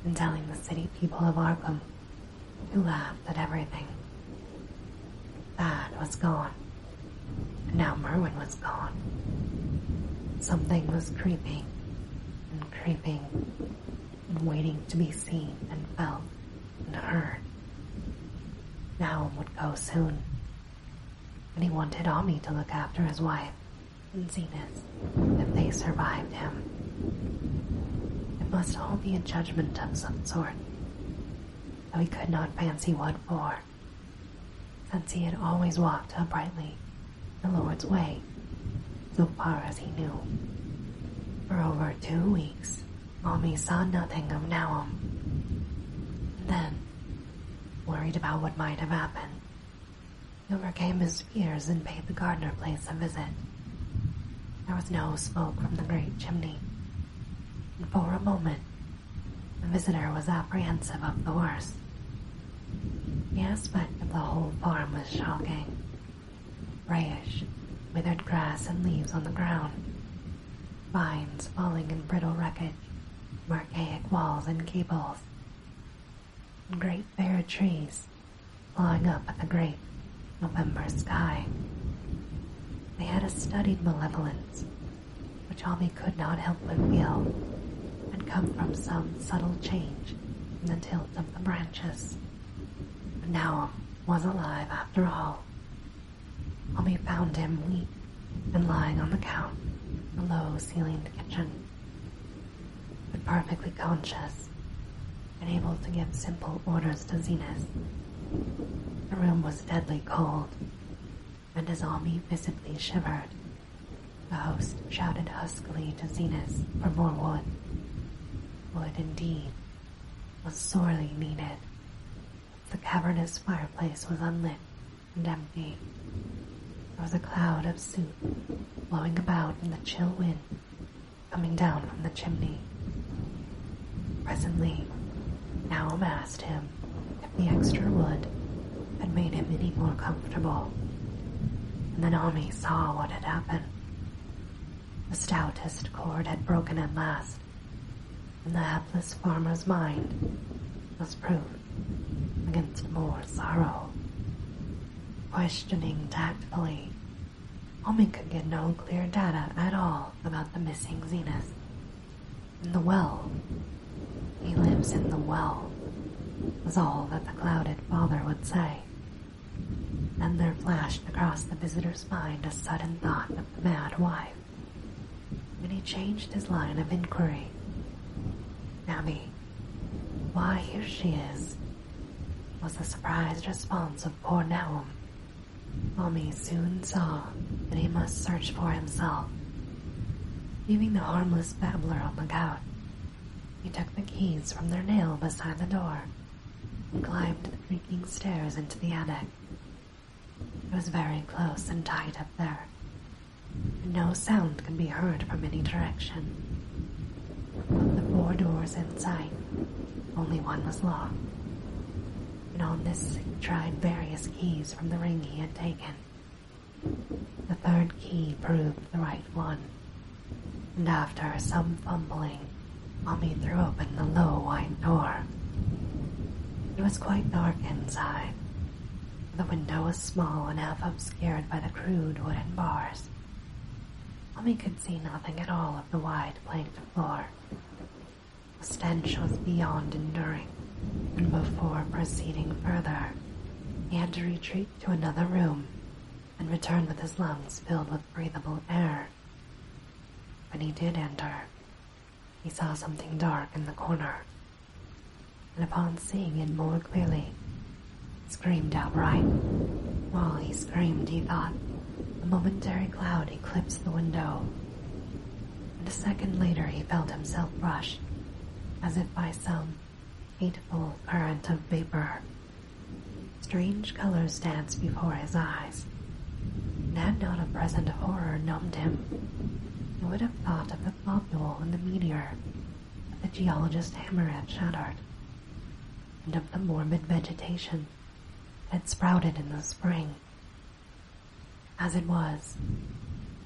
in telling the city people of Arkham, who laughed at everything. That was gone, and now Merwin was gone. Something was creeping and waiting to be seen and felt and heard. Now would go soon, and he wanted Ami to look after his wife and Zenith if they survived him. It must all be a judgment of some sort, though he could not fancy what for, since he had always walked uprightly the Lord's way, so far as he knew. For over 2 weeks, Ami saw nothing of Naum. And then, worried about what might have happened, he overcame his fears and paid the gardener place a visit. There was no smoke from the great chimney, and for a moment, the visitor was apprehensive of the worst. The aspect of the whole farm was shocking. Grayish, withered grass and leaves on the ground, vines falling in brittle wreckage from archaic walls and gables, and great bare trees clawing up at the great November sky. They had a studied malevolence, which Ami could not help but feel, had come from some subtle change in the tilt of the branches. But now was alive after all. Ami found him weak and lying on the couch in the low-ceilinged kitchen, but perfectly conscious and able to give simple orders to Zenith. The room was deadly cold, and as Ami visibly shivered, the host shouted huskily to Zenith for more wood. Wood, indeed, was sorely needed. The cavernous fireplace was unlit and empty. There was a cloud of soup blowing about in the chill wind coming down from the chimney. Presently, Naum asked him if the extra wood had made him any more comfortable, and then Ami saw what had happened. The stoutest cord had broken at last, and the hapless farmer's mind was proof against more sorrow. Questioning tactfully, Ami could get no clear data at all about the missing Zenith. In the well, he lives in the well, was all that the clouded father would say. Then there flashed across the visitor's mind a sudden thought of the mad wife, and he changed his line of inquiry. "Abby, why, here she is," was the surprised response of poor Naum. Ami soon saw that he must search for himself. Leaving the harmless babbler on the couch, he took the keys from their nail beside the door and climbed the creaking stairs into the attic. It was very close and tight up there, and no sound could be heard from any direction. Of the 4 doors in sight, only one was locked, and on this he tried various keys from the ring he had taken. The 3rd key proved the right one, and after some fumbling, Ami threw open the low white door. It was quite dark inside. The window was small and half obscured by the crude wooden bars. Ami could see nothing at all of the wide planked floor. The stench was beyond enduring, and before proceeding further, he had to retreat to another room and return with his lungs filled with breathable air. When he did enter, he saw something dark in the corner. and upon seeing it more clearly, screamed outright. While he screamed, he thought a momentary cloud eclipsed the window, and a second later he felt himself brushed, as if by some hateful current of vapor. Strange colors danced before his eyes, and had not a present horror numbed him, he would have thought of the globule in the meteor that the geologist hammer had shattered, and of the morbid vegetation that had sprouted in the spring. As it was,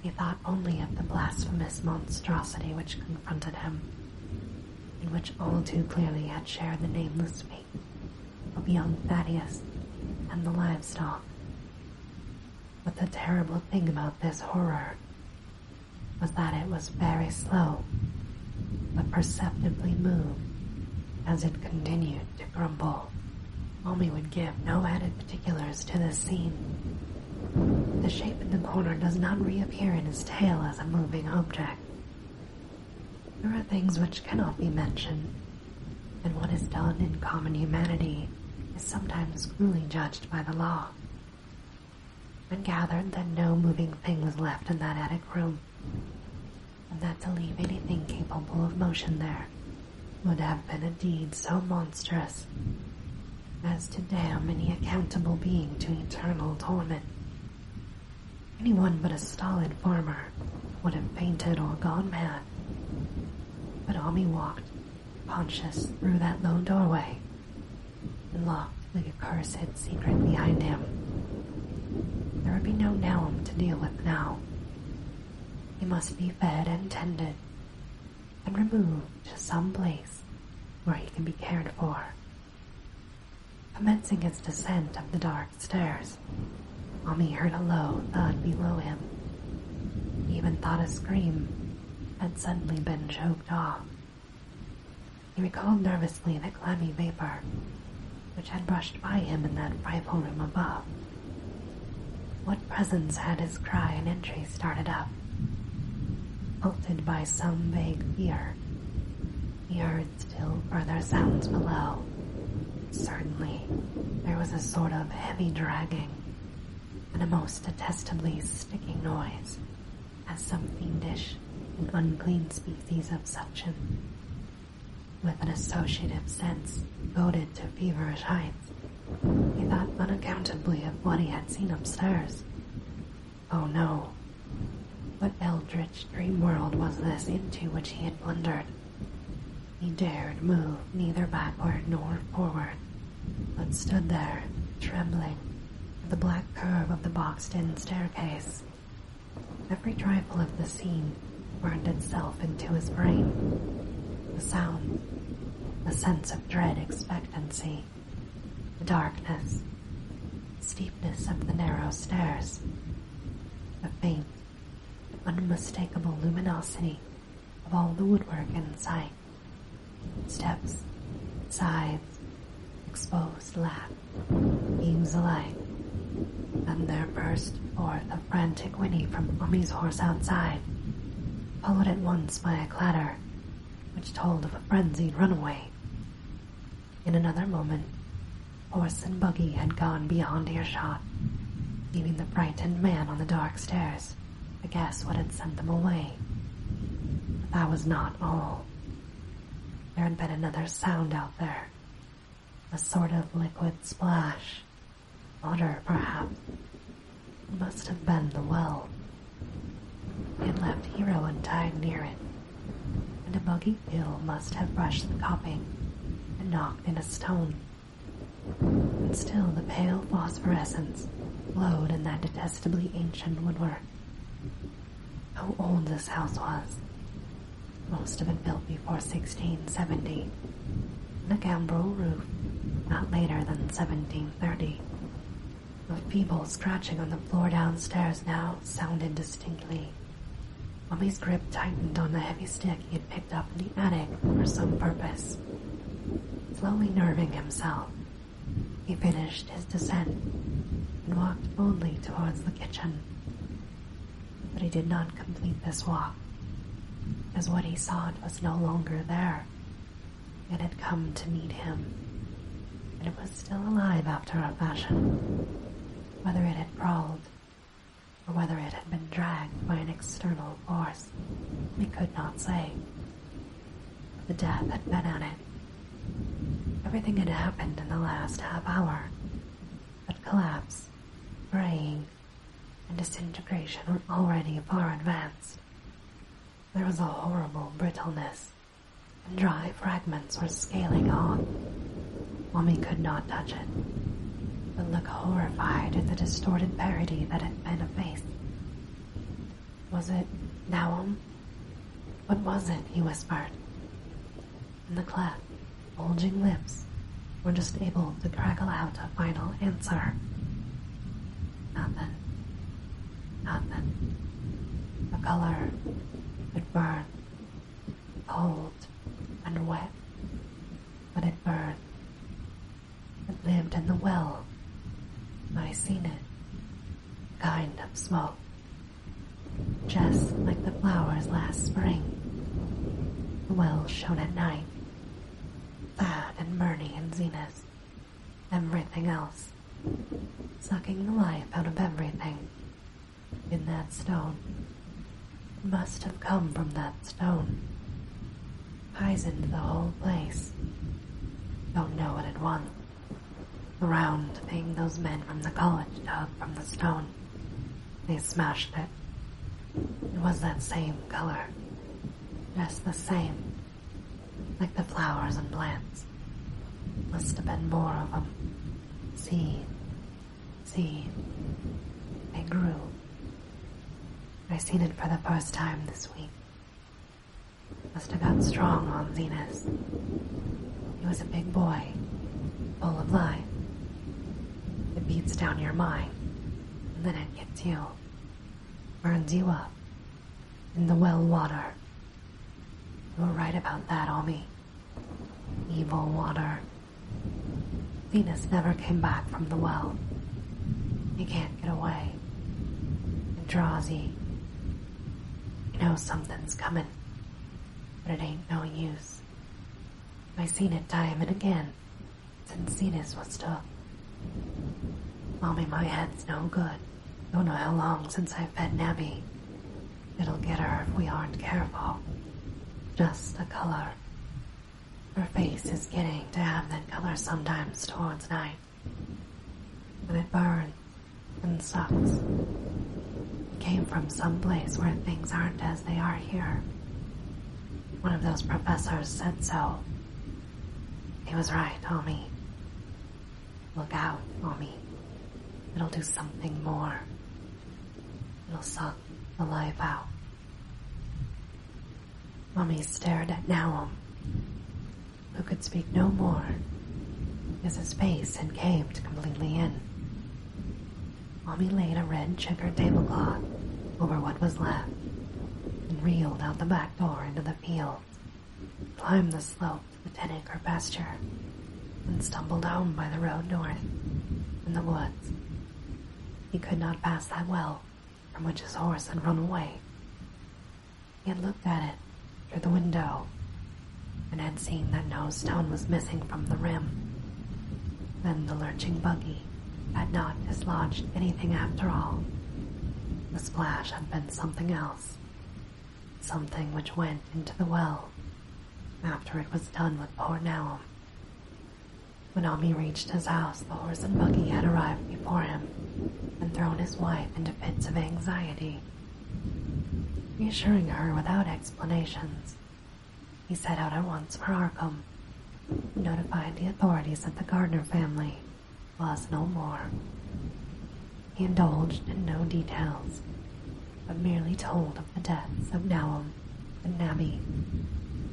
he thought only of the blasphemous monstrosity which confronted him, and which all too clearly had shared the nameless fate of young Thaddeus and the livestock. But the terrible thing about this horror was that it was very slow, but perceptibly moved as it continued to grumble. Mommy would give no added particulars to this scene. The shape in the corner does not reappear in his tale as a moving object. There are things which cannot be mentioned, and what is done in common humanity is sometimes cruelly judged by the law. And gathered that no moving thing was left in that attic room, and that to leave anything capable of motion there would have been a deed so monstrous as to damn any accountable being to eternal torment. Anyone but a stolid farmer would have fainted or gone mad. But Ami walked, conscious, through that low doorway, and locked the accursed secret behind him. There would be no Naum to deal with now. He must be fed and tended, and removed to some place where he can be cared for. Commencing his descent of the dark stairs, Ami heard a low thud below him. He even thought a scream had suddenly been choked off. He recalled nervously the clammy vapor which had brushed by him in that frightful room above. What presence had his cry and entry started up? Halted by some vague fear, he heard still further sounds below. Certainly, there was a sort of heavy dragging, and a most detestably sticking noise, as some fiendish and unclean species of suction, with an associative sense goaded to feverish heights. He thought unaccountably of what he had seen upstairs. Oh no, what eldritch dream world was this into which he had blundered? He dared move neither backward nor forward, but stood there, trembling, at the black curve of the boxed-in staircase. Every trifle of the scene burned itself into his brain. The sound, the sense of dread expectancy, the darkness, the steepness of the narrow stairs, the faint, unmistakable luminosity of all the woodwork in sight. Steps, sides, exposed lat, beams alike. Then there burst forth a frantic whinny from Ummy's horse outside, followed at once by a clatter which told of a frenzied runaway. In another moment, horse and buggy had gone beyond earshot, leaving the frightened man on the dark stairs to guess what had sent them away. But that was not all. There had been another sound out there, a sort of liquid splash, water perhaps. It must have been the well. He had left Hero untied near it, and a buggy wheel must have brushed the coping and knocked in a stone. And still the pale phosphorescence glowed in that detestably ancient woodwork. How old this house was! Most have been built before 1670, and a gambrel roof not later than 1730. A feeble scratching on the floor downstairs now sounded distinctly. Mummy's grip tightened on the heavy stick he had picked up in the attic for some purpose. Slowly nerving himself, he finished his descent and walked boldly towards the kitchen. But he did not complete this walk, as what he sought was no longer there. It had come to meet him, and it was still alive after a fashion. Whether it had crawled, or whether it had been dragged by an external force, we could not say. The death had been at it. Everything had happened in the last half hour, but collapse, fraying, and disintegration were already far advanced. There was a horrible brittleness, and dry fragments were scaling off. Mommy could not touch it, but look horrified at the distorted parody that had been a face. Was it Naum? What was it? He whispered. And the cleft, bulging lips were just able to crackle out a final answer. Nothing. Nothing. A color that burned, cold and wet, but it burned. It lived in the well. I seen it. Kind of smoke. Just like the flowers last spring. The well shone at night. Thad and Bernie and Zenas. Everything else. Sucking the life out of everything. In that stone. It must have come from that stone. Poisoned the whole place. Don't know what it was. The round thing those men from the college dug from the stone. They smashed it. It was that same color. Just the same. Like the flowers and plants. Must have been more of them. Seed. They grew. I seen it for the first time this week. Must have got strong on Zenas. He was a big boy, full of life. It beats down your mind, and then it gets you. Burns you up. In the well water. You were right about that, Omi. Evil water. Venus never came back from the well. You can't get away. It draws you. You know something's coming, but it ain't no use. I seen it time and again since Venus was took. Mommy, my head's no good. Don't know how long since I fed Nabby. It'll get her if we aren't careful. Just the color. Her face is getting to have that color sometimes towards night. And it burns and sucks. It came from some place where things aren't as they are here. One of those professors said so. He was right, Omi. Look out, Omi. It'll do something more. It'll suck the life out. Mommy stared at Naum, who could speak no more, as his face had caved completely in. Mommy laid a red checkered tablecloth over what was left, and reeled out the back door into the fields, climbed the slope to the 10-acre pasture, and stumbled home by the road north, in the woods. He could not pass that well from which his horse had run away. He had looked at it through the window and had seen that no stone was missing from the rim. Then the lurching buggy had not dislodged anything after all. The splash had been something else, something which went into the well after it was done with poor Naum. When Omi reached his house, the horse and buggy had arrived before him and thrown his wife into fits of anxiety. Reassuring her without explanations, he set out at once for Arkham and notified the authorities that the Gardner family was no more. He indulged in no details, but merely told of the deaths of Naum and Nabby,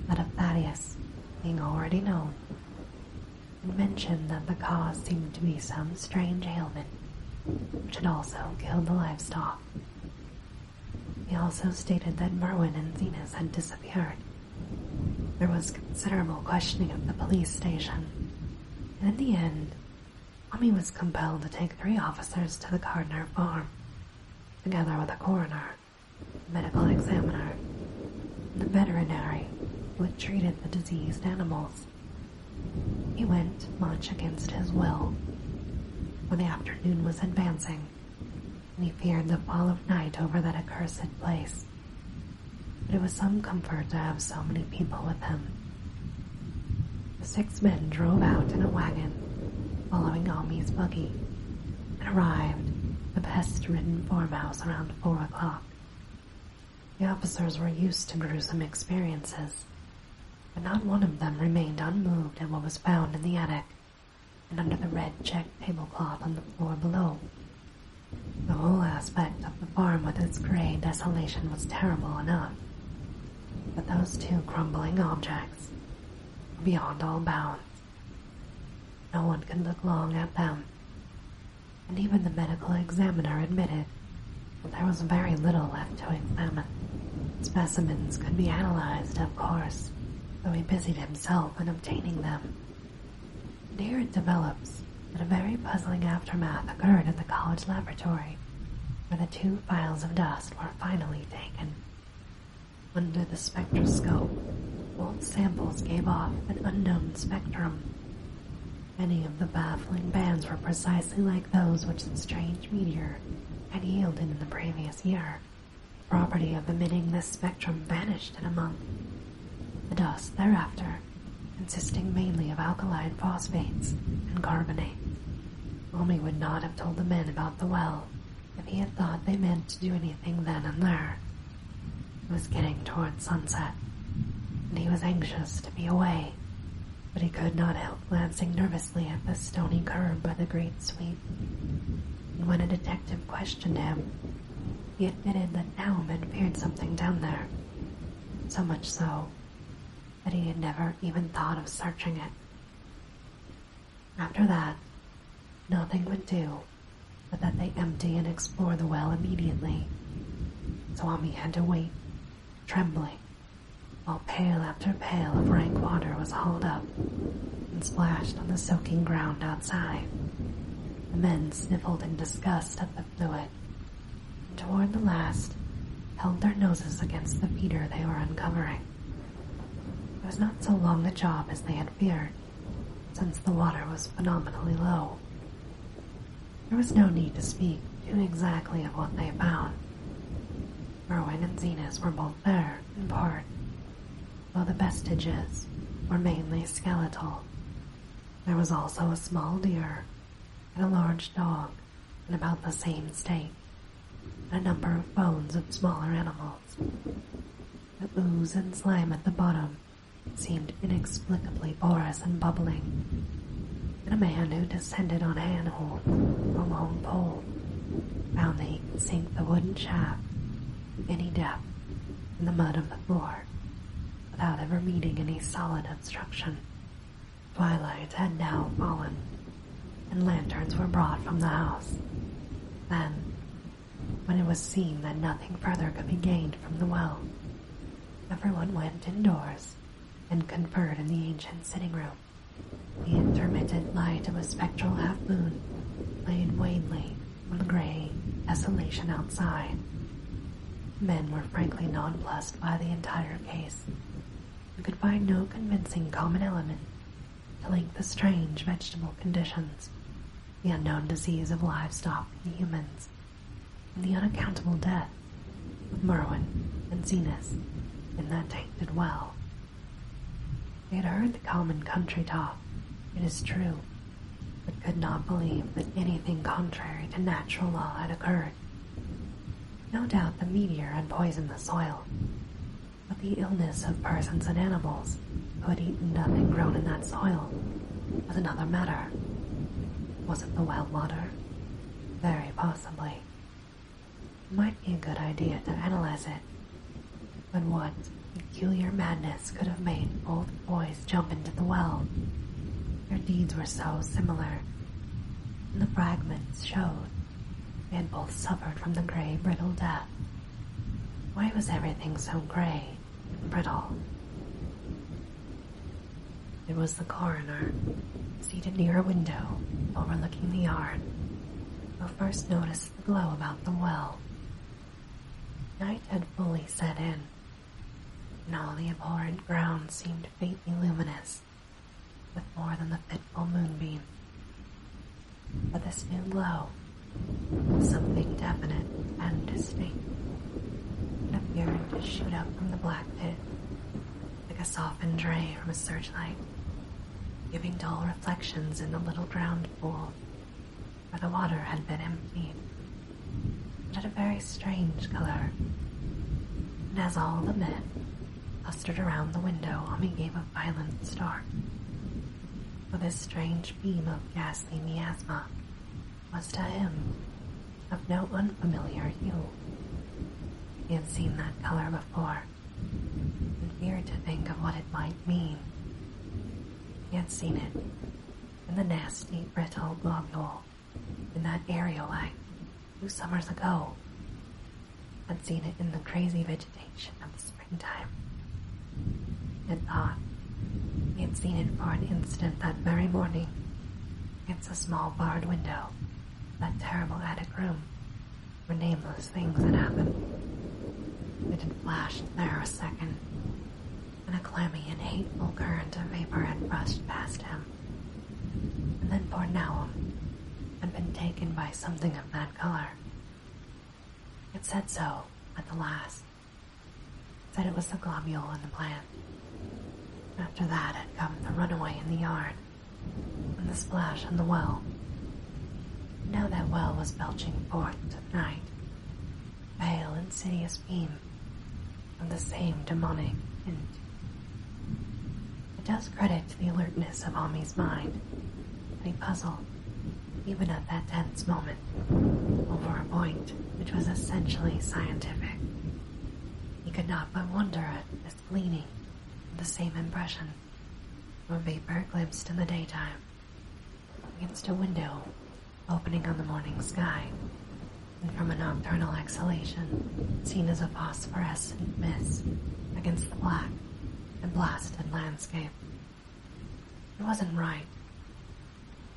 that of Thaddeus being already known, and mentioned that the cause seemed to be some strange ailment which had also killed the livestock. He also stated that Merwin and Zenas had disappeared. There was considerable questioning at the police station, and in the end, Mommy was compelled to take 3 officers to the Gardner farm, together with a coroner, a medical examiner, and the veterinary who had treated the diseased animals. He went much against his will, for the afternoon was advancing, and he feared the fall of night over that accursed place. But it was some comfort to have so many people with him. The 6 men drove out in a wagon, following Ambi's buggy, and arrived at the pest-ridden farmhouse around 4 o'clock. The officers were used to gruesome experiences, but not one of them remained unmoved at what was found in the attic and under the red checked tablecloth on the floor below. The whole aspect of the farm with its gray desolation was terrible enough, but those 2 crumbling objects were beyond all bounds. No one could look long at them, and even the medical examiner admitted that there was very little left to examine. Specimens could be analyzed, of course, though he busied himself in obtaining them. And here it develops that a very puzzling aftermath occurred at the college laboratory, where the 2 files of dust were finally taken. Under the spectroscope, both samples gave off an unknown spectrum. Many of the baffling bands were precisely like those which the strange meteor had yielded in the previous year. The property of emitting this spectrum vanished in a month. The dust thereafter, consisting mainly of alkaline phosphates and carbonates. Mommy would not have told the men about the well if he had thought they meant to do anything then and there. It was getting toward sunset, and he was anxious to be away, but he could not help glancing nervously at the stony curb by the great sweep. And when a detective questioned him, he admitted that Naum had feared something down there, so much so that he had never even thought of searching it. After that, nothing would do but that they empty and explore the well immediately. So Ami had to wait, trembling, while pail after pail of rank water was hauled up and splashed on the soaking ground outside. The men sniffled in disgust at the fluid, and toward the last held their noses against the feeder they were uncovering. It was not so long a job as they had feared, since the water was phenomenally low. There was no need to speak too exactly of what they found. Merwin and Zenas were both there, in part, though the vestiges were mainly skeletal. There was also a small deer and a large dog in about the same state, and a number of bones of smaller animals. The ooze and slime at the bottom seemed inexplicably porous and bubbling, and a man who descended on a handhold or a long pole found that he could sink the wooden shaft to any depth in the mud of the floor without ever meeting any solid obstruction. Twilight had now fallen, and lanterns were brought from the house. Then, when it was seen that nothing further could be gained from the well, everyone went indoors and conferred in the ancient sitting room. The intermittent light of a spectral half-moon played wanly on the gray desolation outside. Men were frankly nonplussed by the entire case, and could find no convincing common element to link the strange vegetable conditions, the unknown disease of livestock and humans, and the unaccountable death of Merwin and Zenas in that tainted well. They had heard the common country talk, it is true, but could not believe that anything contrary to natural law had occurred. No doubt the meteor had poisoned the soil, but the illness of persons and animals who had eaten nothing grown in that soil was another matter. Was it the well water? Very possibly. It might be a good idea to analyze it, but what peculiar madness could have made both boys jump into the well? Their deeds were so similar, and the fragments showed they had both suffered from the gray, brittle death. Why was everything so gray and brittle? It was the coroner, seated near a window overlooking the yard, who first noticed the glow about the well. Night had fully set in, and all the abhorrent ground seemed faintly luminous. with more than the fitful moonbeam. But this new glow was something definite and distinct. It appeared to shoot up from the black pit like a softened ray from a searchlight, giving dull reflections in the little ground pool where the water had been emptied. It had a very strange color, and as all the men clustered around the window, Ami gave a violent start. For this strange beam of ghastly miasma was to him of no unfamiliar hue. He had seen that color before, and feared to think of what it might mean. He had seen it in the nasty, brittle globule in that aerolite 2 summers ago. Had seen it in the crazy vegetation of the springtime. And thought he had seen it for an instant that very morning against a small barred window of that terrible attic room where nameless things had happened. It had flashed there a second, and a clammy and hateful current of vapor had brushed past him. And then poor Naum had been taken by something of that color. It said so at the last. It said it was the globule in the plant. After that had come the runaway in the yard, and the splash on the well. Now that well was belching forth tonight, pale, insidious beam of the same demonic hint. It does credit to the alertness of Ami's mind, but he puzzled, even at that tense moment, over a point which was essentially scientific. He could not but wonder at this gleaning of the same impression of a vapor glimpsed in the daytime against a window opening on the morning sky, and from a nocturnal exhalation seen as a phosphorescent mist against the black and blasted landscape. It wasn't right.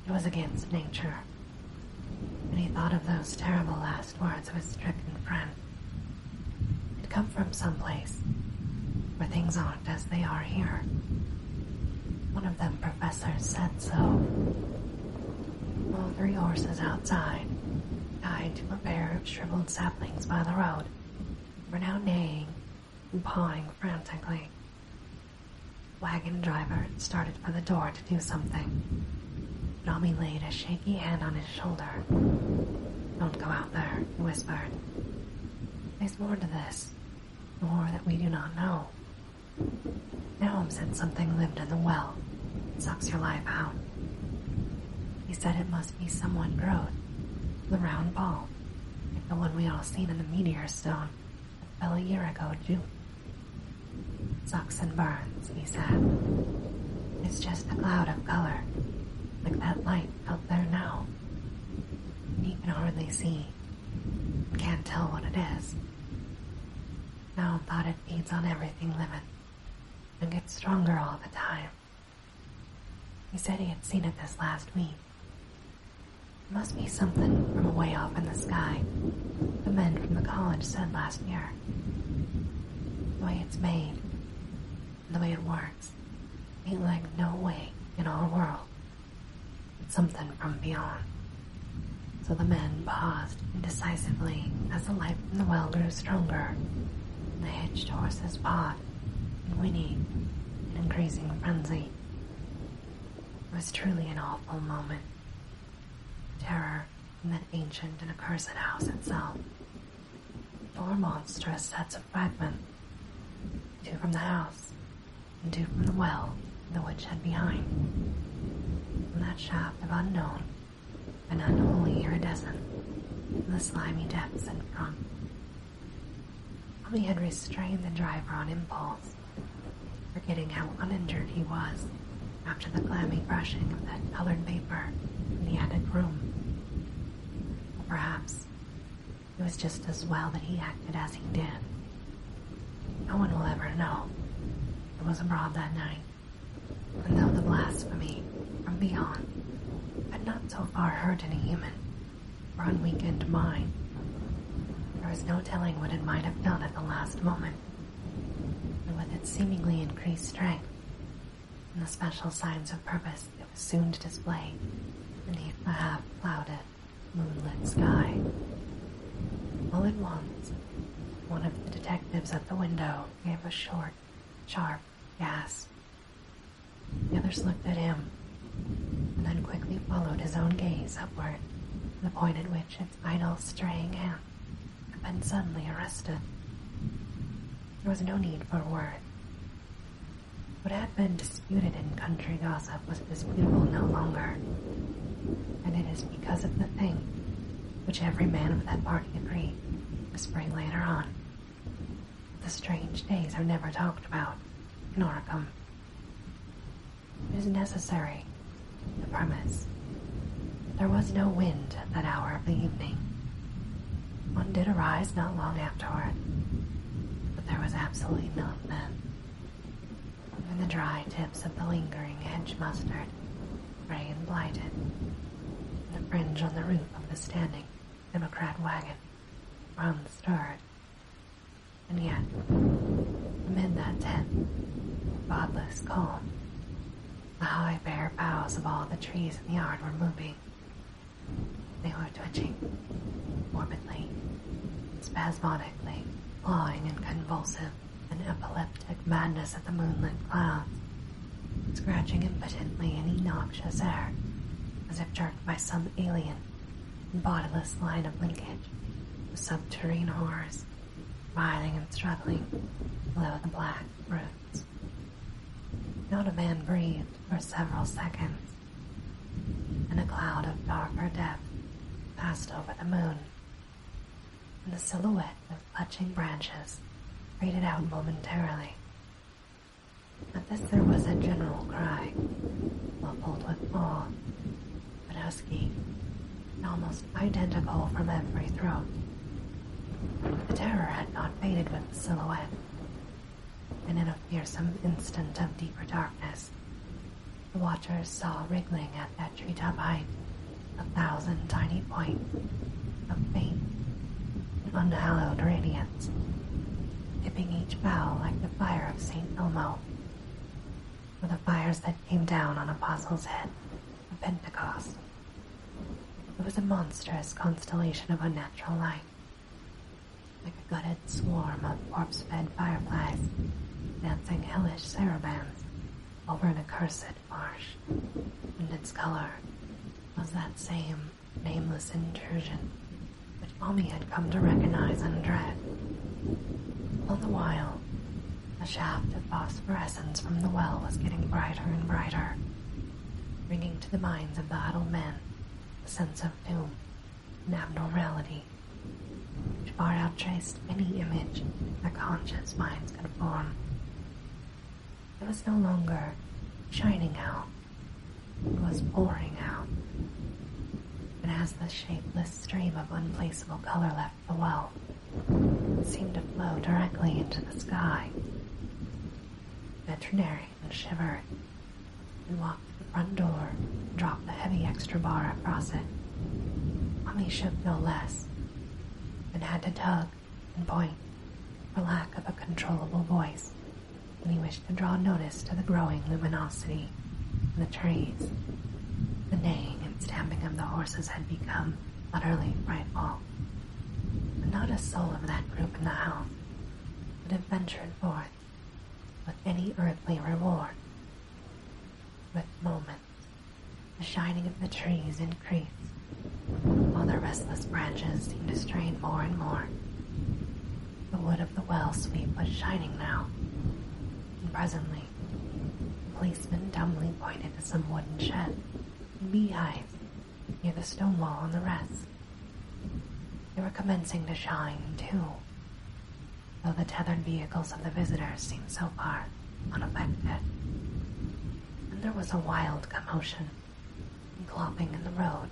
It was against nature. And he thought of those terrible last words of his stricken friend. It come from someplace where things aren't as they are here. One of them professors said so. All 3 horses outside, tied to a pair of shriveled saplings by the road, were now neighing and pawing frantically. Wagon driver started for the door to do something. Nami laid a shaky hand on his shoulder. "Don't go out there," he whispered. "There's more to this, more that we do not know. Naum said something lived in the well. It sucks your life out. He said it must be somewhat growth, the round ball, like the one we all seen in the meteor stone that fell a year ago, June. Sucks and burns," he said. "It's just a cloud of color, like that light out there now. And you can hardly see, and can't tell what it is. Naum thought it feeds on everything living, and gets stronger all the time. He said he had seen it this last week. It must be something from away off in the sky, the men from the college said last year. The way it's made, and the way it works, ain't like no way in our world. It's something from beyond." So the men paused indecisively as the light from the well grew stronger, and the hitched horses pawed and whinnied in increasing frenzy. It was truly an awful moment. Terror in that ancient and accursed house itself. 4 monstrous sets of fragments, 2 from the house, and 2 from the well the woodshed behind. From that shaft of unknown and unholy iridescent in the slimy depths in front. Ami had restrained the driver on impulse, forgetting how uninjured he was after the clammy brushing of that colored vapor in the attic room. Or perhaps it was just as well that he acted as he did. No one will ever know. It was abroad that night, and though the blasphemy from beyond had not so far hurt any human or unweakened mind, there was no telling what it might have done at the last moment, and with its seemingly increased strength, and the special signs of purpose it was soon to display beneath the half-clouded, moonlit sky. All at once, one of the detectives at the window gave a short, sharp gasp. The others looked at him, and then quickly followed his own gaze upward to the point at which its idle, straying hand had been suddenly arrested. There was no need for words. What had been disputed in country gossip was disputable no longer, and it is because of the thing which every man of that party agreed, whispering later on, the strange days are never talked about in Oricum. It is necessary, the premise. There was no wind at that hour of the evening. One did arise not long afterward, but there was absolutely none then. Even the dry tips of the lingering hedge mustard, gray and blighted, and the fringe on the roof of the standing Democrat wagon were unstirred. And yet, amid that tense, godless calm, the high bare boughs of all the trees in the yard were moving. They were twitching, morbidly, spasmodically, clawing in convulsive and epileptic madness at the moonlit clouds, scratching impotently any noxious air, as if jerked by some alien and bodiless line of linkage with subterranean horrors, writhing and struggling below the black roots. Not a man breathed for several seconds, and a cloud of darker depth passed over the moon, and the silhouette of clutching branches faded out momentarily. At this there was a general cry, muffled with awe, but husky, and almost identical from every throat. The terror had not faded with the silhouette, and in a fearsome instant of deeper darkness, the watchers saw wriggling at that treetop height 1,000 tiny points of faint and unhallowed radiance, tipping each bough like the fire of St. Elmo, or the fires that came down on Apostles' head of Pentecost. It was a monstrous constellation of unnatural light, like a gutted swarm of corpse-fed fireflies dancing hellish sarabands over an accursed marsh, and its color was that same nameless intrusion which Mommy had come to recognize and dread. All the while, a shaft of phosphorescence from the well was getting brighter and brighter, bringing to the minds of the huddled men a sense of doom and abnormality, which far outtraced any image their conscious minds could form. It was no longer shining out, it was pouring out. And as the shapeless stream of unplaceable color left the well, it seemed to flow directly into the sky. The veterinarian shivered and walked to the front door and dropped the heavy extra bar across it. Mommy shook no less, and had to tug and point for lack of a controllable voice when he wished to draw notice to the growing luminosity in the trees. The neighing and stamping of the horses had become utterly frightful, and not a soul of that group in the house would have ventured forth with any earthly reward. With moments, the shining of the trees increased, while their restless branches seemed to strain more and more. The wood of the well sweep was shining now, and presently, the policeman dumbly pointed to some wooden shed and beehives near the stone wall on the rest. They were commencing to shine, too, though the tethered vehicles of the visitors seemed so far unaffected. And there was a wild commotion and clopping in the road,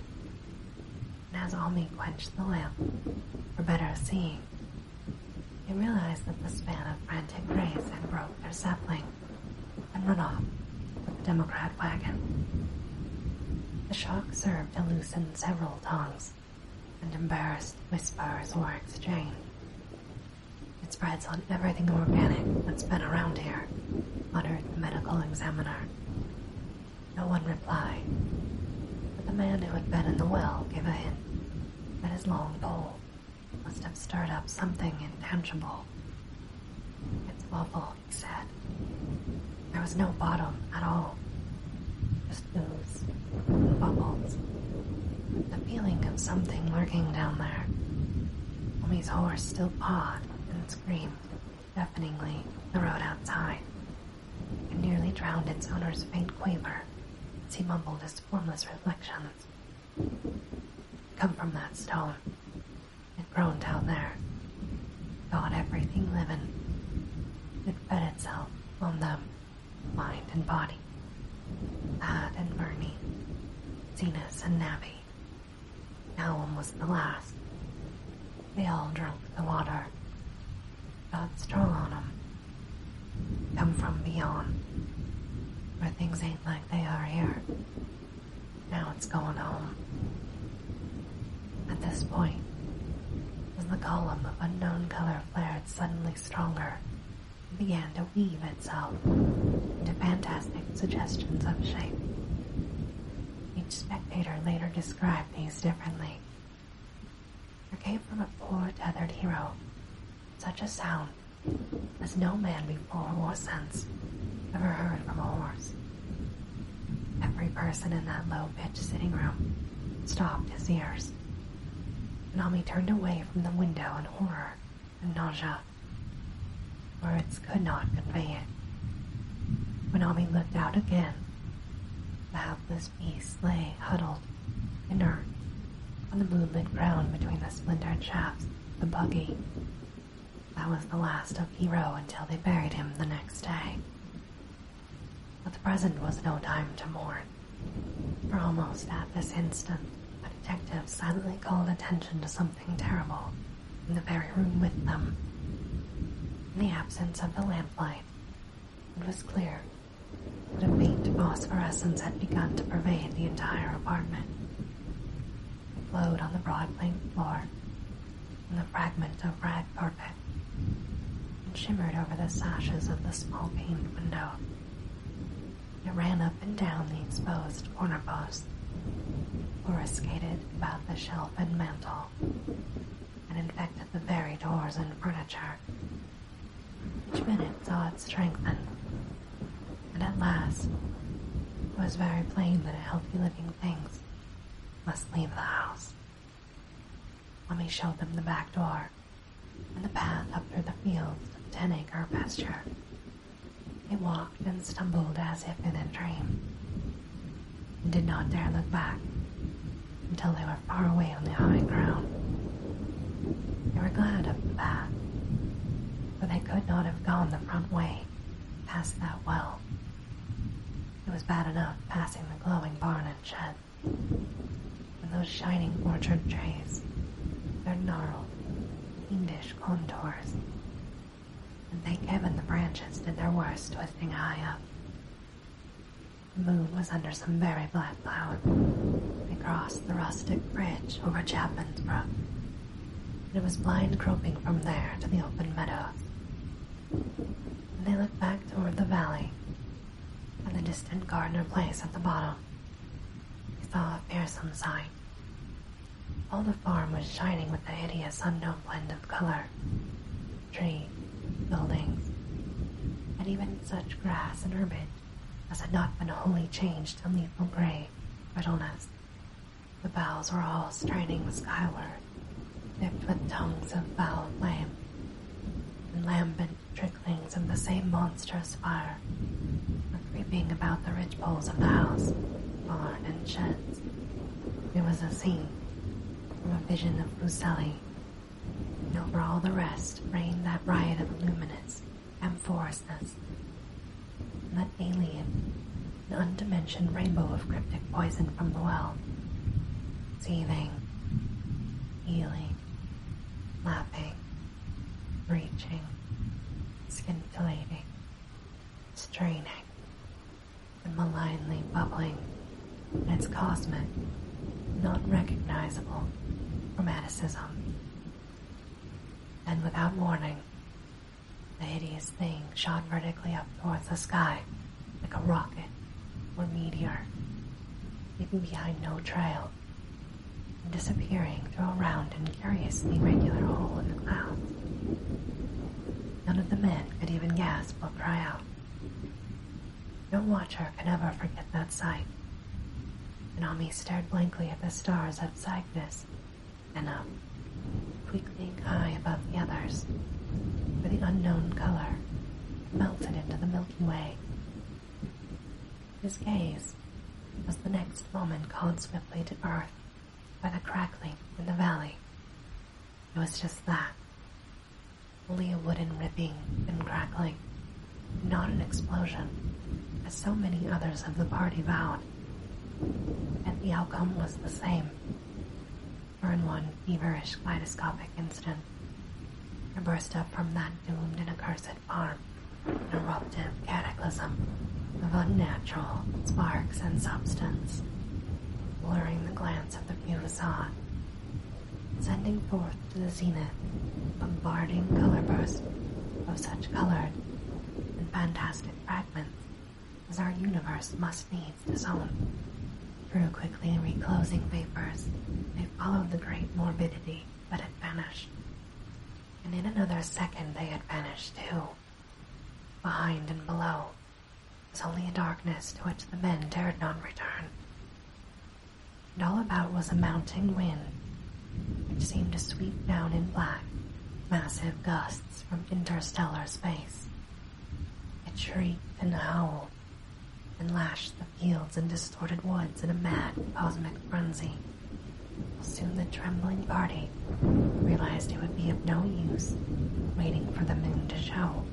and as Almi quenched the lamp for better seeing, they realized that the span of frantic rays had broke their sapling and run off with the Democrat wagon. The shock served to loosen several tongues, and embarrassed whispers were exchanged. "It spreads on everything organic that's been around here," muttered the medical examiner. No one replied, but the man who had been in the well gave a hint that his long pole must have stirred up something intangible. "It's awful," he said. There was no bottom at all, just ooze and bubbles. The feeling of something lurking down there. Tommy's horse still pawed and screamed deafeningly the road outside, and nearly drowned its owner's faint quaver as he mumbled his formless reflections. "Come from that stone. It groaned out there. God everything living. It fed itself on them, mind and body. Thad and Bernie, Zenas and Nabby. Alum was the last. They all drunk the water. God strong on 'em. Come from beyond, where things ain't like they are here. Now it's going home." At this point, as the column of unknown color flared suddenly stronger and began to weave itself into fantastic suggestions of shape. Each spectator later described these differently. There came from a poor tethered hero such a sound as no man before or since ever heard from a horse. Every person in that low-pitched sitting room stopped his ears. Nami turned away from the window in horror and nausea. Words could not convey it. When Nami looked out again, the helpless beast lay huddled, inert, on the moonlit ground between the splintered shafts of the buggy. That was the last of Hero until they buried him the next day. But the present was no time to mourn, for almost at this instant, a detective silently called attention to something terrible in the very room with them. In the absence of the lamplight, it was clear that a faint phosphorescence had begun to pervade the entire apartment. It flowed on the broad plank floor, and the fragment of rag carpet, and shimmered over the sashes of the small paned window. It ran up and down the exposed corner posts, coruscated about the shelf and mantel, and infected the very doors and furniture. Each minute saw it strengthen, and at last it was very plain that healthy living things must leave the house. Mommy showed them the back door and the path up through the fields to the 10-acre pasture. They walked and stumbled as if in a dream, and did not dare look back until they were far away on the high ground. They were glad of the path, for they could not have gone the front way past that well. It was bad enough passing the glowing barn and shed, and those shining orchard trees, their gnarled, fiendish contours. And thank heaven the branches did their worst twisting high up. The moon was under some very black clouds. They crossed the rustic bridge over Chapman's Brook, and it was blind groping from there to the open meadows. And they looked back toward the valley and the distant Gardner place at the bottom. They saw a fearsome sight. All the farm was shining with the hideous unknown blend of color. Trees, buildings, and even such grass and herbage as had not been wholly changed to lethal gray brittleness. The boughs were all straining skyward, dipped with tongues of foul flame, and lambent tricklings of the same monstrous fire were creeping about the ridgepoles of the house, barn, and sheds. It was a scene from a vision of Fuseli, and over all the rest reigned that riot of luminous amphorousness, and that alien and undimensioned rainbow of cryptic poison from the well, seething, healing, lapping, reaching, scintillating, straining, and malignly bubbling in its cosmic, not recognizable chromaticism. And without warning, the hideous thing shot vertically up towards the sky like a rocket a meteor, leaving behind no trail, and disappearing through a round and curiously regular hole in the clouds. None of the men could even gasp or cry out. No watcher could ever forget that sight. Nami stared blankly at the stars at Cygnus and up, twinkling high above the others, where the unknown color melted into the Milky Way. His gaze was the next moment called swiftly to earth by the crackling in the valley. It was just that, only a wooden ripping and crackling, not an explosion, as so many others of the party vowed. Yet the outcome was the same, for in one feverish kaleidoscopic instant, there burst up from that doomed and accursed farm an eruptive cataclysm of unnatural sparks and substance, blurring the glance of the few who saw it, sending forth to the zenith a bombarding color burst of such colored and fantastic fragments as our universe must needs disown. Through quickly reclosing vapors, they followed the great morbidity that had vanished, and in another second they had vanished too. Behind and below was only a darkness to which the men dared not return, and all about was a mounting wind, which seemed to sweep down in black, massive gusts from interstellar space. It shrieked and howled, and lashed the fields and distorted woods in a mad cosmic frenzy. Soon the trembling party realized it would be of no use waiting for the moon to show.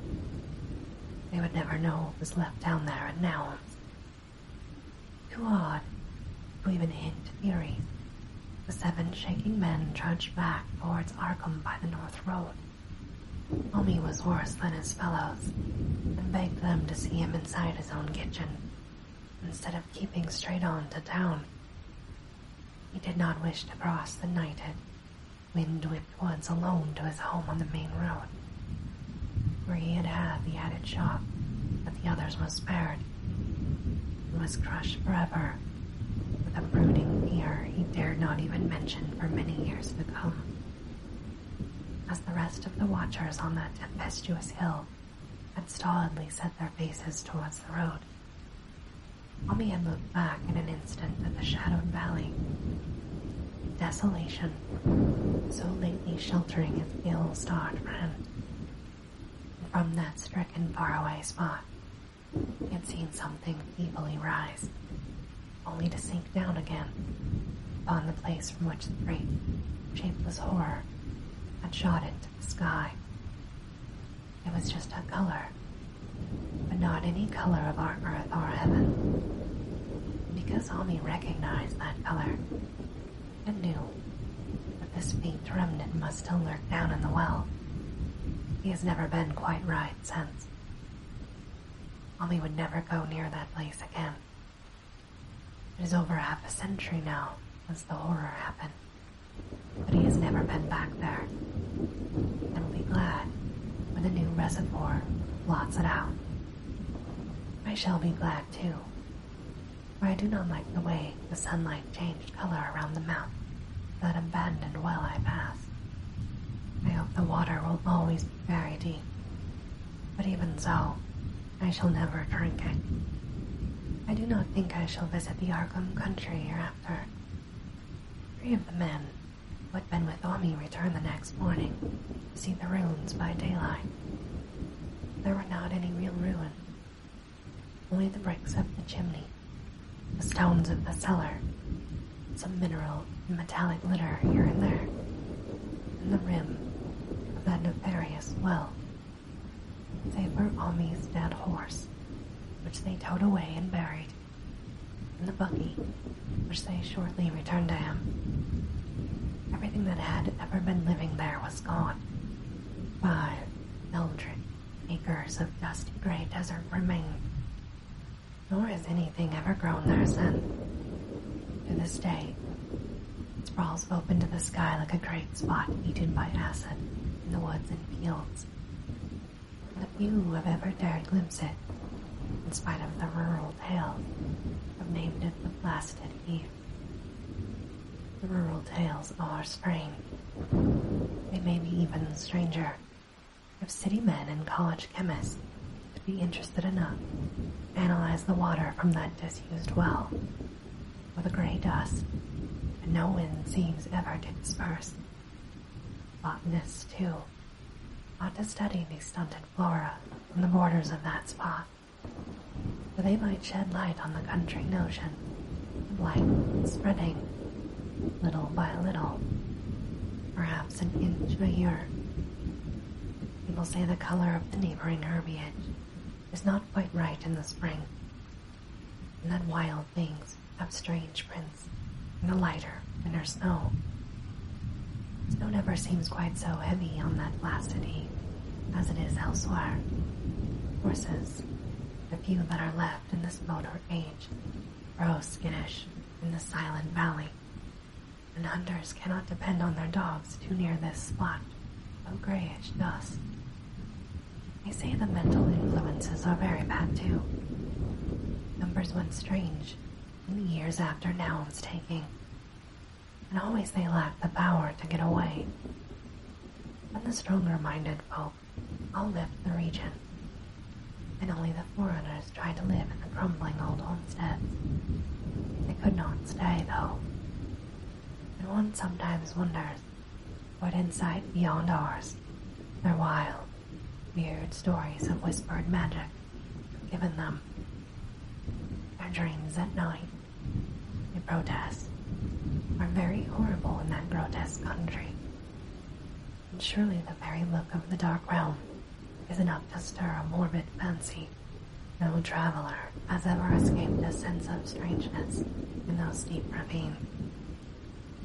They would never know what was left down there at Nouns. Too odd to even hint theories, the 7 shaking men trudged back towards Arkham by the North Road. Tommy was worse than his fellows, and begged them to see him inside his own kitchen, instead of keeping straight on to town. He did not wish to cross the nighted, wind-whipped woods alone to his home on the main road, where he had had the added shock that the others was spared, and was crushed forever with a brooding fear he dared not even mention for many years to come. As the rest of the watchers on that tempestuous hill had stolidly set their faces towards the road, Tommy had looked back in an instant at the shadowed valley. Desolation, so lately sheltering his ill-starred friend. And from that stricken faraway spot, he had seen something feebly rise, only to sink down again upon the place from which the great, shapeless horror had shot into the sky. It was just a color, but not any color of our earth or heaven. And because Ami recognized that color, and knew that this faint remnant must still lurk down in the well, he has never been quite right since. Ami would never go near that place again. It is over half a century now since the horror happened, but he has never been back there, and will be glad when the new reservoir blots it out. I shall be glad too, for I do not like the way the sunlight changed color around the mouth of that abandoned well I passed. I hope the water will always be very deep, but even so, I shall never drink it. I do not think I shall visit the Arkham country hereafter. 3 of the men who had been with Ami returned the next morning to see the ruins by daylight. There were not any real ruins, only the bricks of the chimney, the stones of the cellar, some mineral and metallic litter here and there, and the rim of that nefarious well, save for Ami's dead horse, which they towed away and buried, and the buggy, which they shortly returned to him. Everything that had ever been living there was gone. 5 eldritch acres of dusty gray desert remained, nor has anything ever grown there since. To this day, it sprawls open to the sky like a great spot eaten by acid in the woods and fields. And the few who have ever dared glimpse it in spite of the rural tales, have named it the blasted heath. The rural tales are strange. They may be even stranger if city men and college chemists would be interested enough to analyze the water from that disused well, or the gray dust that no wind seems ever to disperse. Botanists, too, ought to study the stunted flora on the borders of that spot, for they might shed light on the country notion of light spreading little by little, perhaps an inch a year. People say the color of the neighboring herbage is not quite right in the spring, and that wild things have strange prints in the lighter, thinner snow. Snow never seems quite so heavy on that blasted heath as it is elsewhere. Horses, the few that are left in this motor age, grow skittish in the silent valley, and hunters cannot depend on their dogs too near this spot of grayish dust. They say the mental influences are very bad too. Numbers went strange in the years after Noun's taking, and always they lacked the power to get away. And the stronger-minded folk all left the region, and only the foreigners tried to live in the crumbling old homesteads. They could not stay, though, and one sometimes wonders what insight beyond ours their wild, weird stories of whispered magic have given them. Their dreams at night, they protest, are very horrible in that grotesque country, and surely the very look of the dark realm is enough to stir a morbid fancy. No traveler has ever escaped a sense of strangeness in those steep ravines.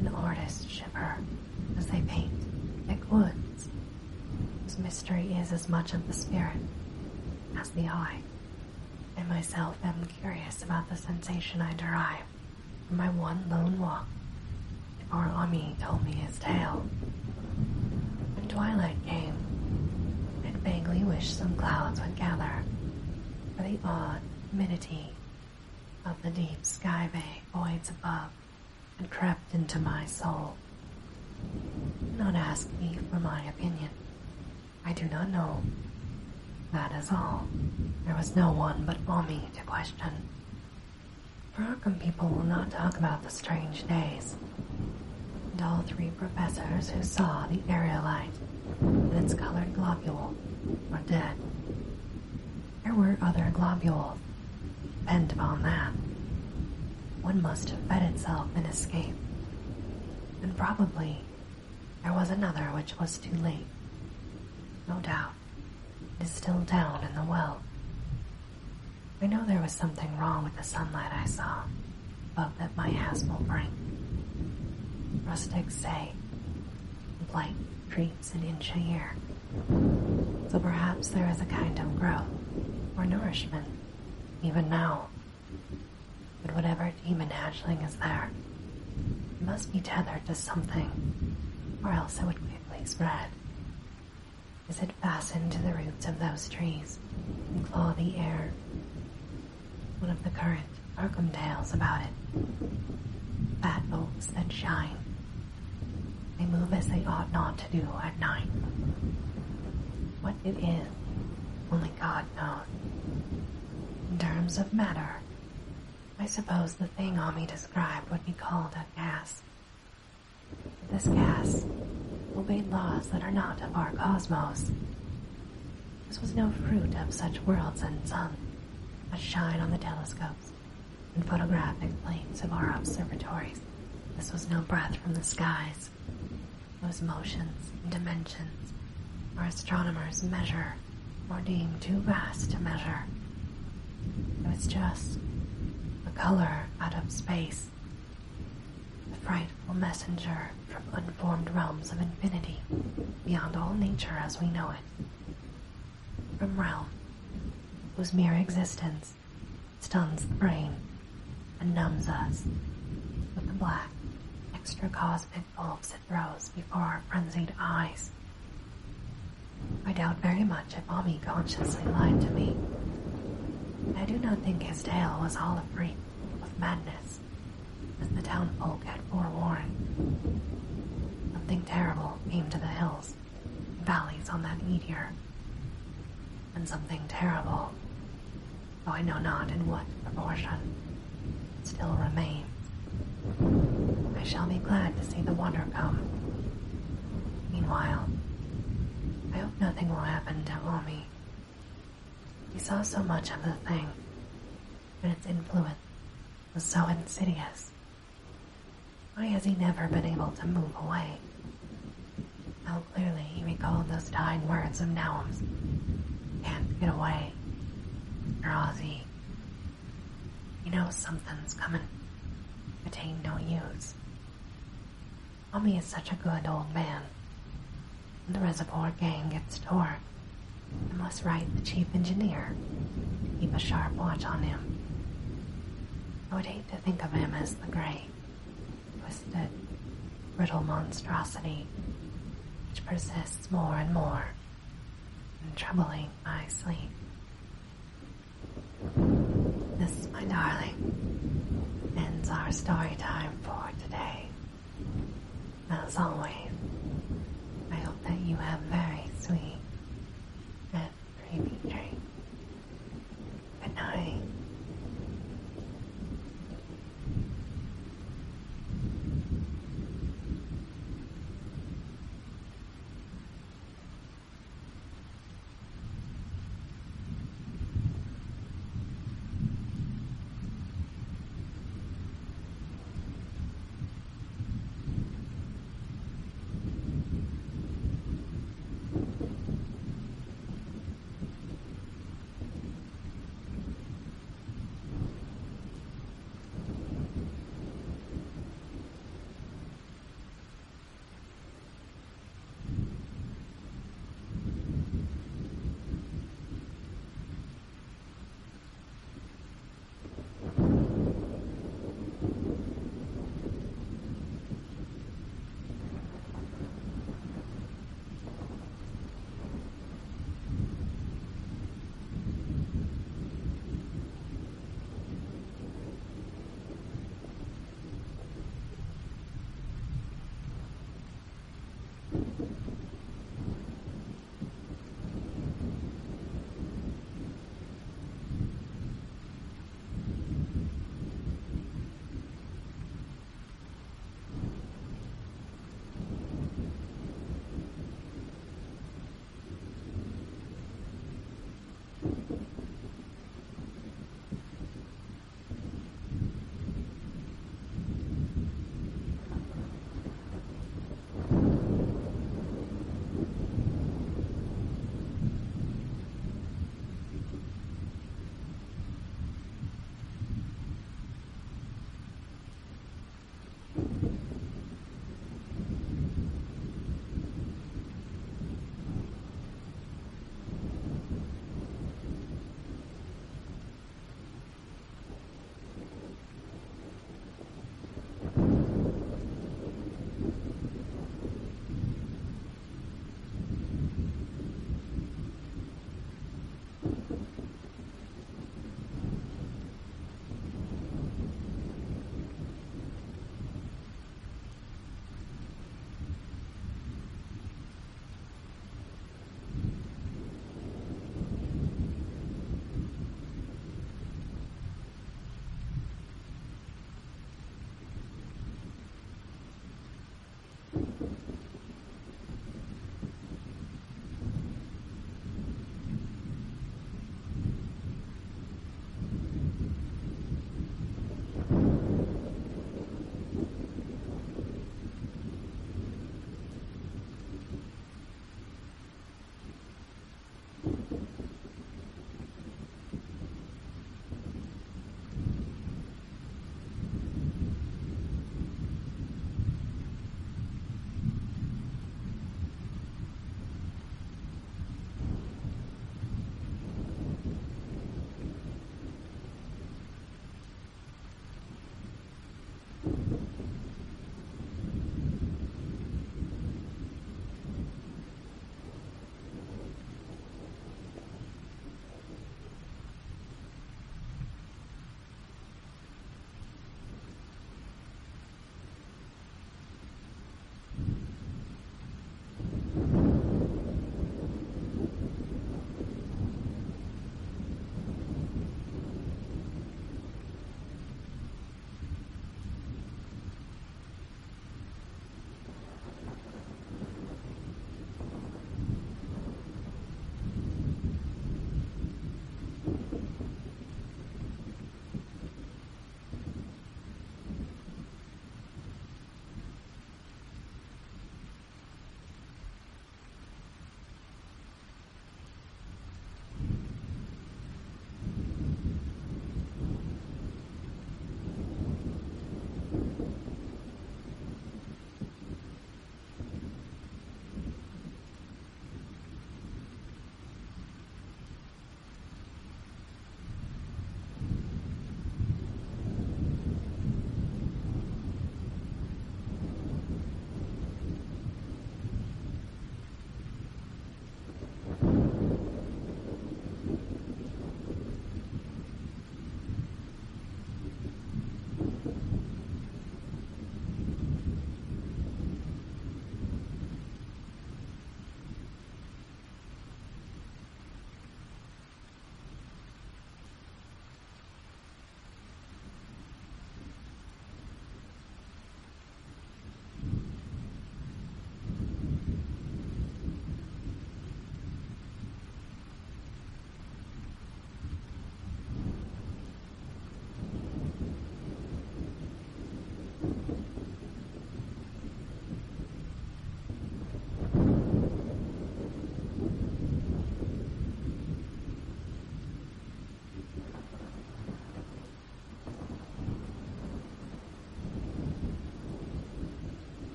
An artist shiver as they paint thick woods, whose mystery is as much of the spirit as the eye. I myself am curious about the sensation I derive from my one lone walk before Ami told me his tale. When twilight came, I'd vaguely wished some clouds would gather, for the odd humidity of the deep sky bay voids above had crept into my soul. Do not ask me for my opinion. I do not know. That is all. There was no one but Ami to question. Arkham people will not talk about the strange days, and all three professors who saw the aerolite and its colored globule were dead. There were other globules. Depend upon that. One must have fed itself and escaped, and probably there was another which was too late. No doubt, it is still down in the well. I know there was something wrong with the sunlight I saw above that miasmal brink. Rustics say blight creeps an inch a year, so perhaps there is a kind of growth or nourishment even now. But whatever demon hatchling is there, it must be tethered to something, or else it would quickly spread. Is it fastened to the roots of those trees and claw the air? One of the current Arkham tales about it. Fat oaks that shine. They move as they ought not to do at night. What it is, only God knows. In terms of matter, I suppose the thing Ami described would be called a gas. But this gas obeyed laws that are not of our cosmos. This was no fruit of such worlds and suns that shine on the telescopes and photographic plates of our observatories. This was no breath from the skies. Those motions and dimensions our astronomers measure or deem too vast to measure. It was just a color out of space, the frightful messenger from unformed realms of infinity beyond all nature as we know it, from realm whose mere existence stuns the brain and numbs us with the black, extra-cosmic bulbs it throws before our frenzied eyes. I doubt very much if Ami consciously lied to me. I do not think his tale was all a freak of madness, as the townfolk had forewarned. Something terrible came to the hills and valleys on that meteor, and something terrible, though I know not in what proportion, still remains. I shall be glad to see the wonder come. Meanwhile, I hope nothing will happen to Omi. He saw so much of the thing, and its influence was so insidious. Why has he never been able to move away? How clearly he recalled those dying words of Naum's. Can't get away. Ozzy. He knows something's coming. It ain't no use. Omi is such a good old man. When the reservoir gang gets to work, I must write the chief engineer. Keep a sharp watch on him. I would hate to think of him as the gray, twisted, brittle monstrosity which persists more and more in troubling my sleep. This, my darling, ends our story time for today. As always, I hope that you have very sweet and dreamy dreams. Good night.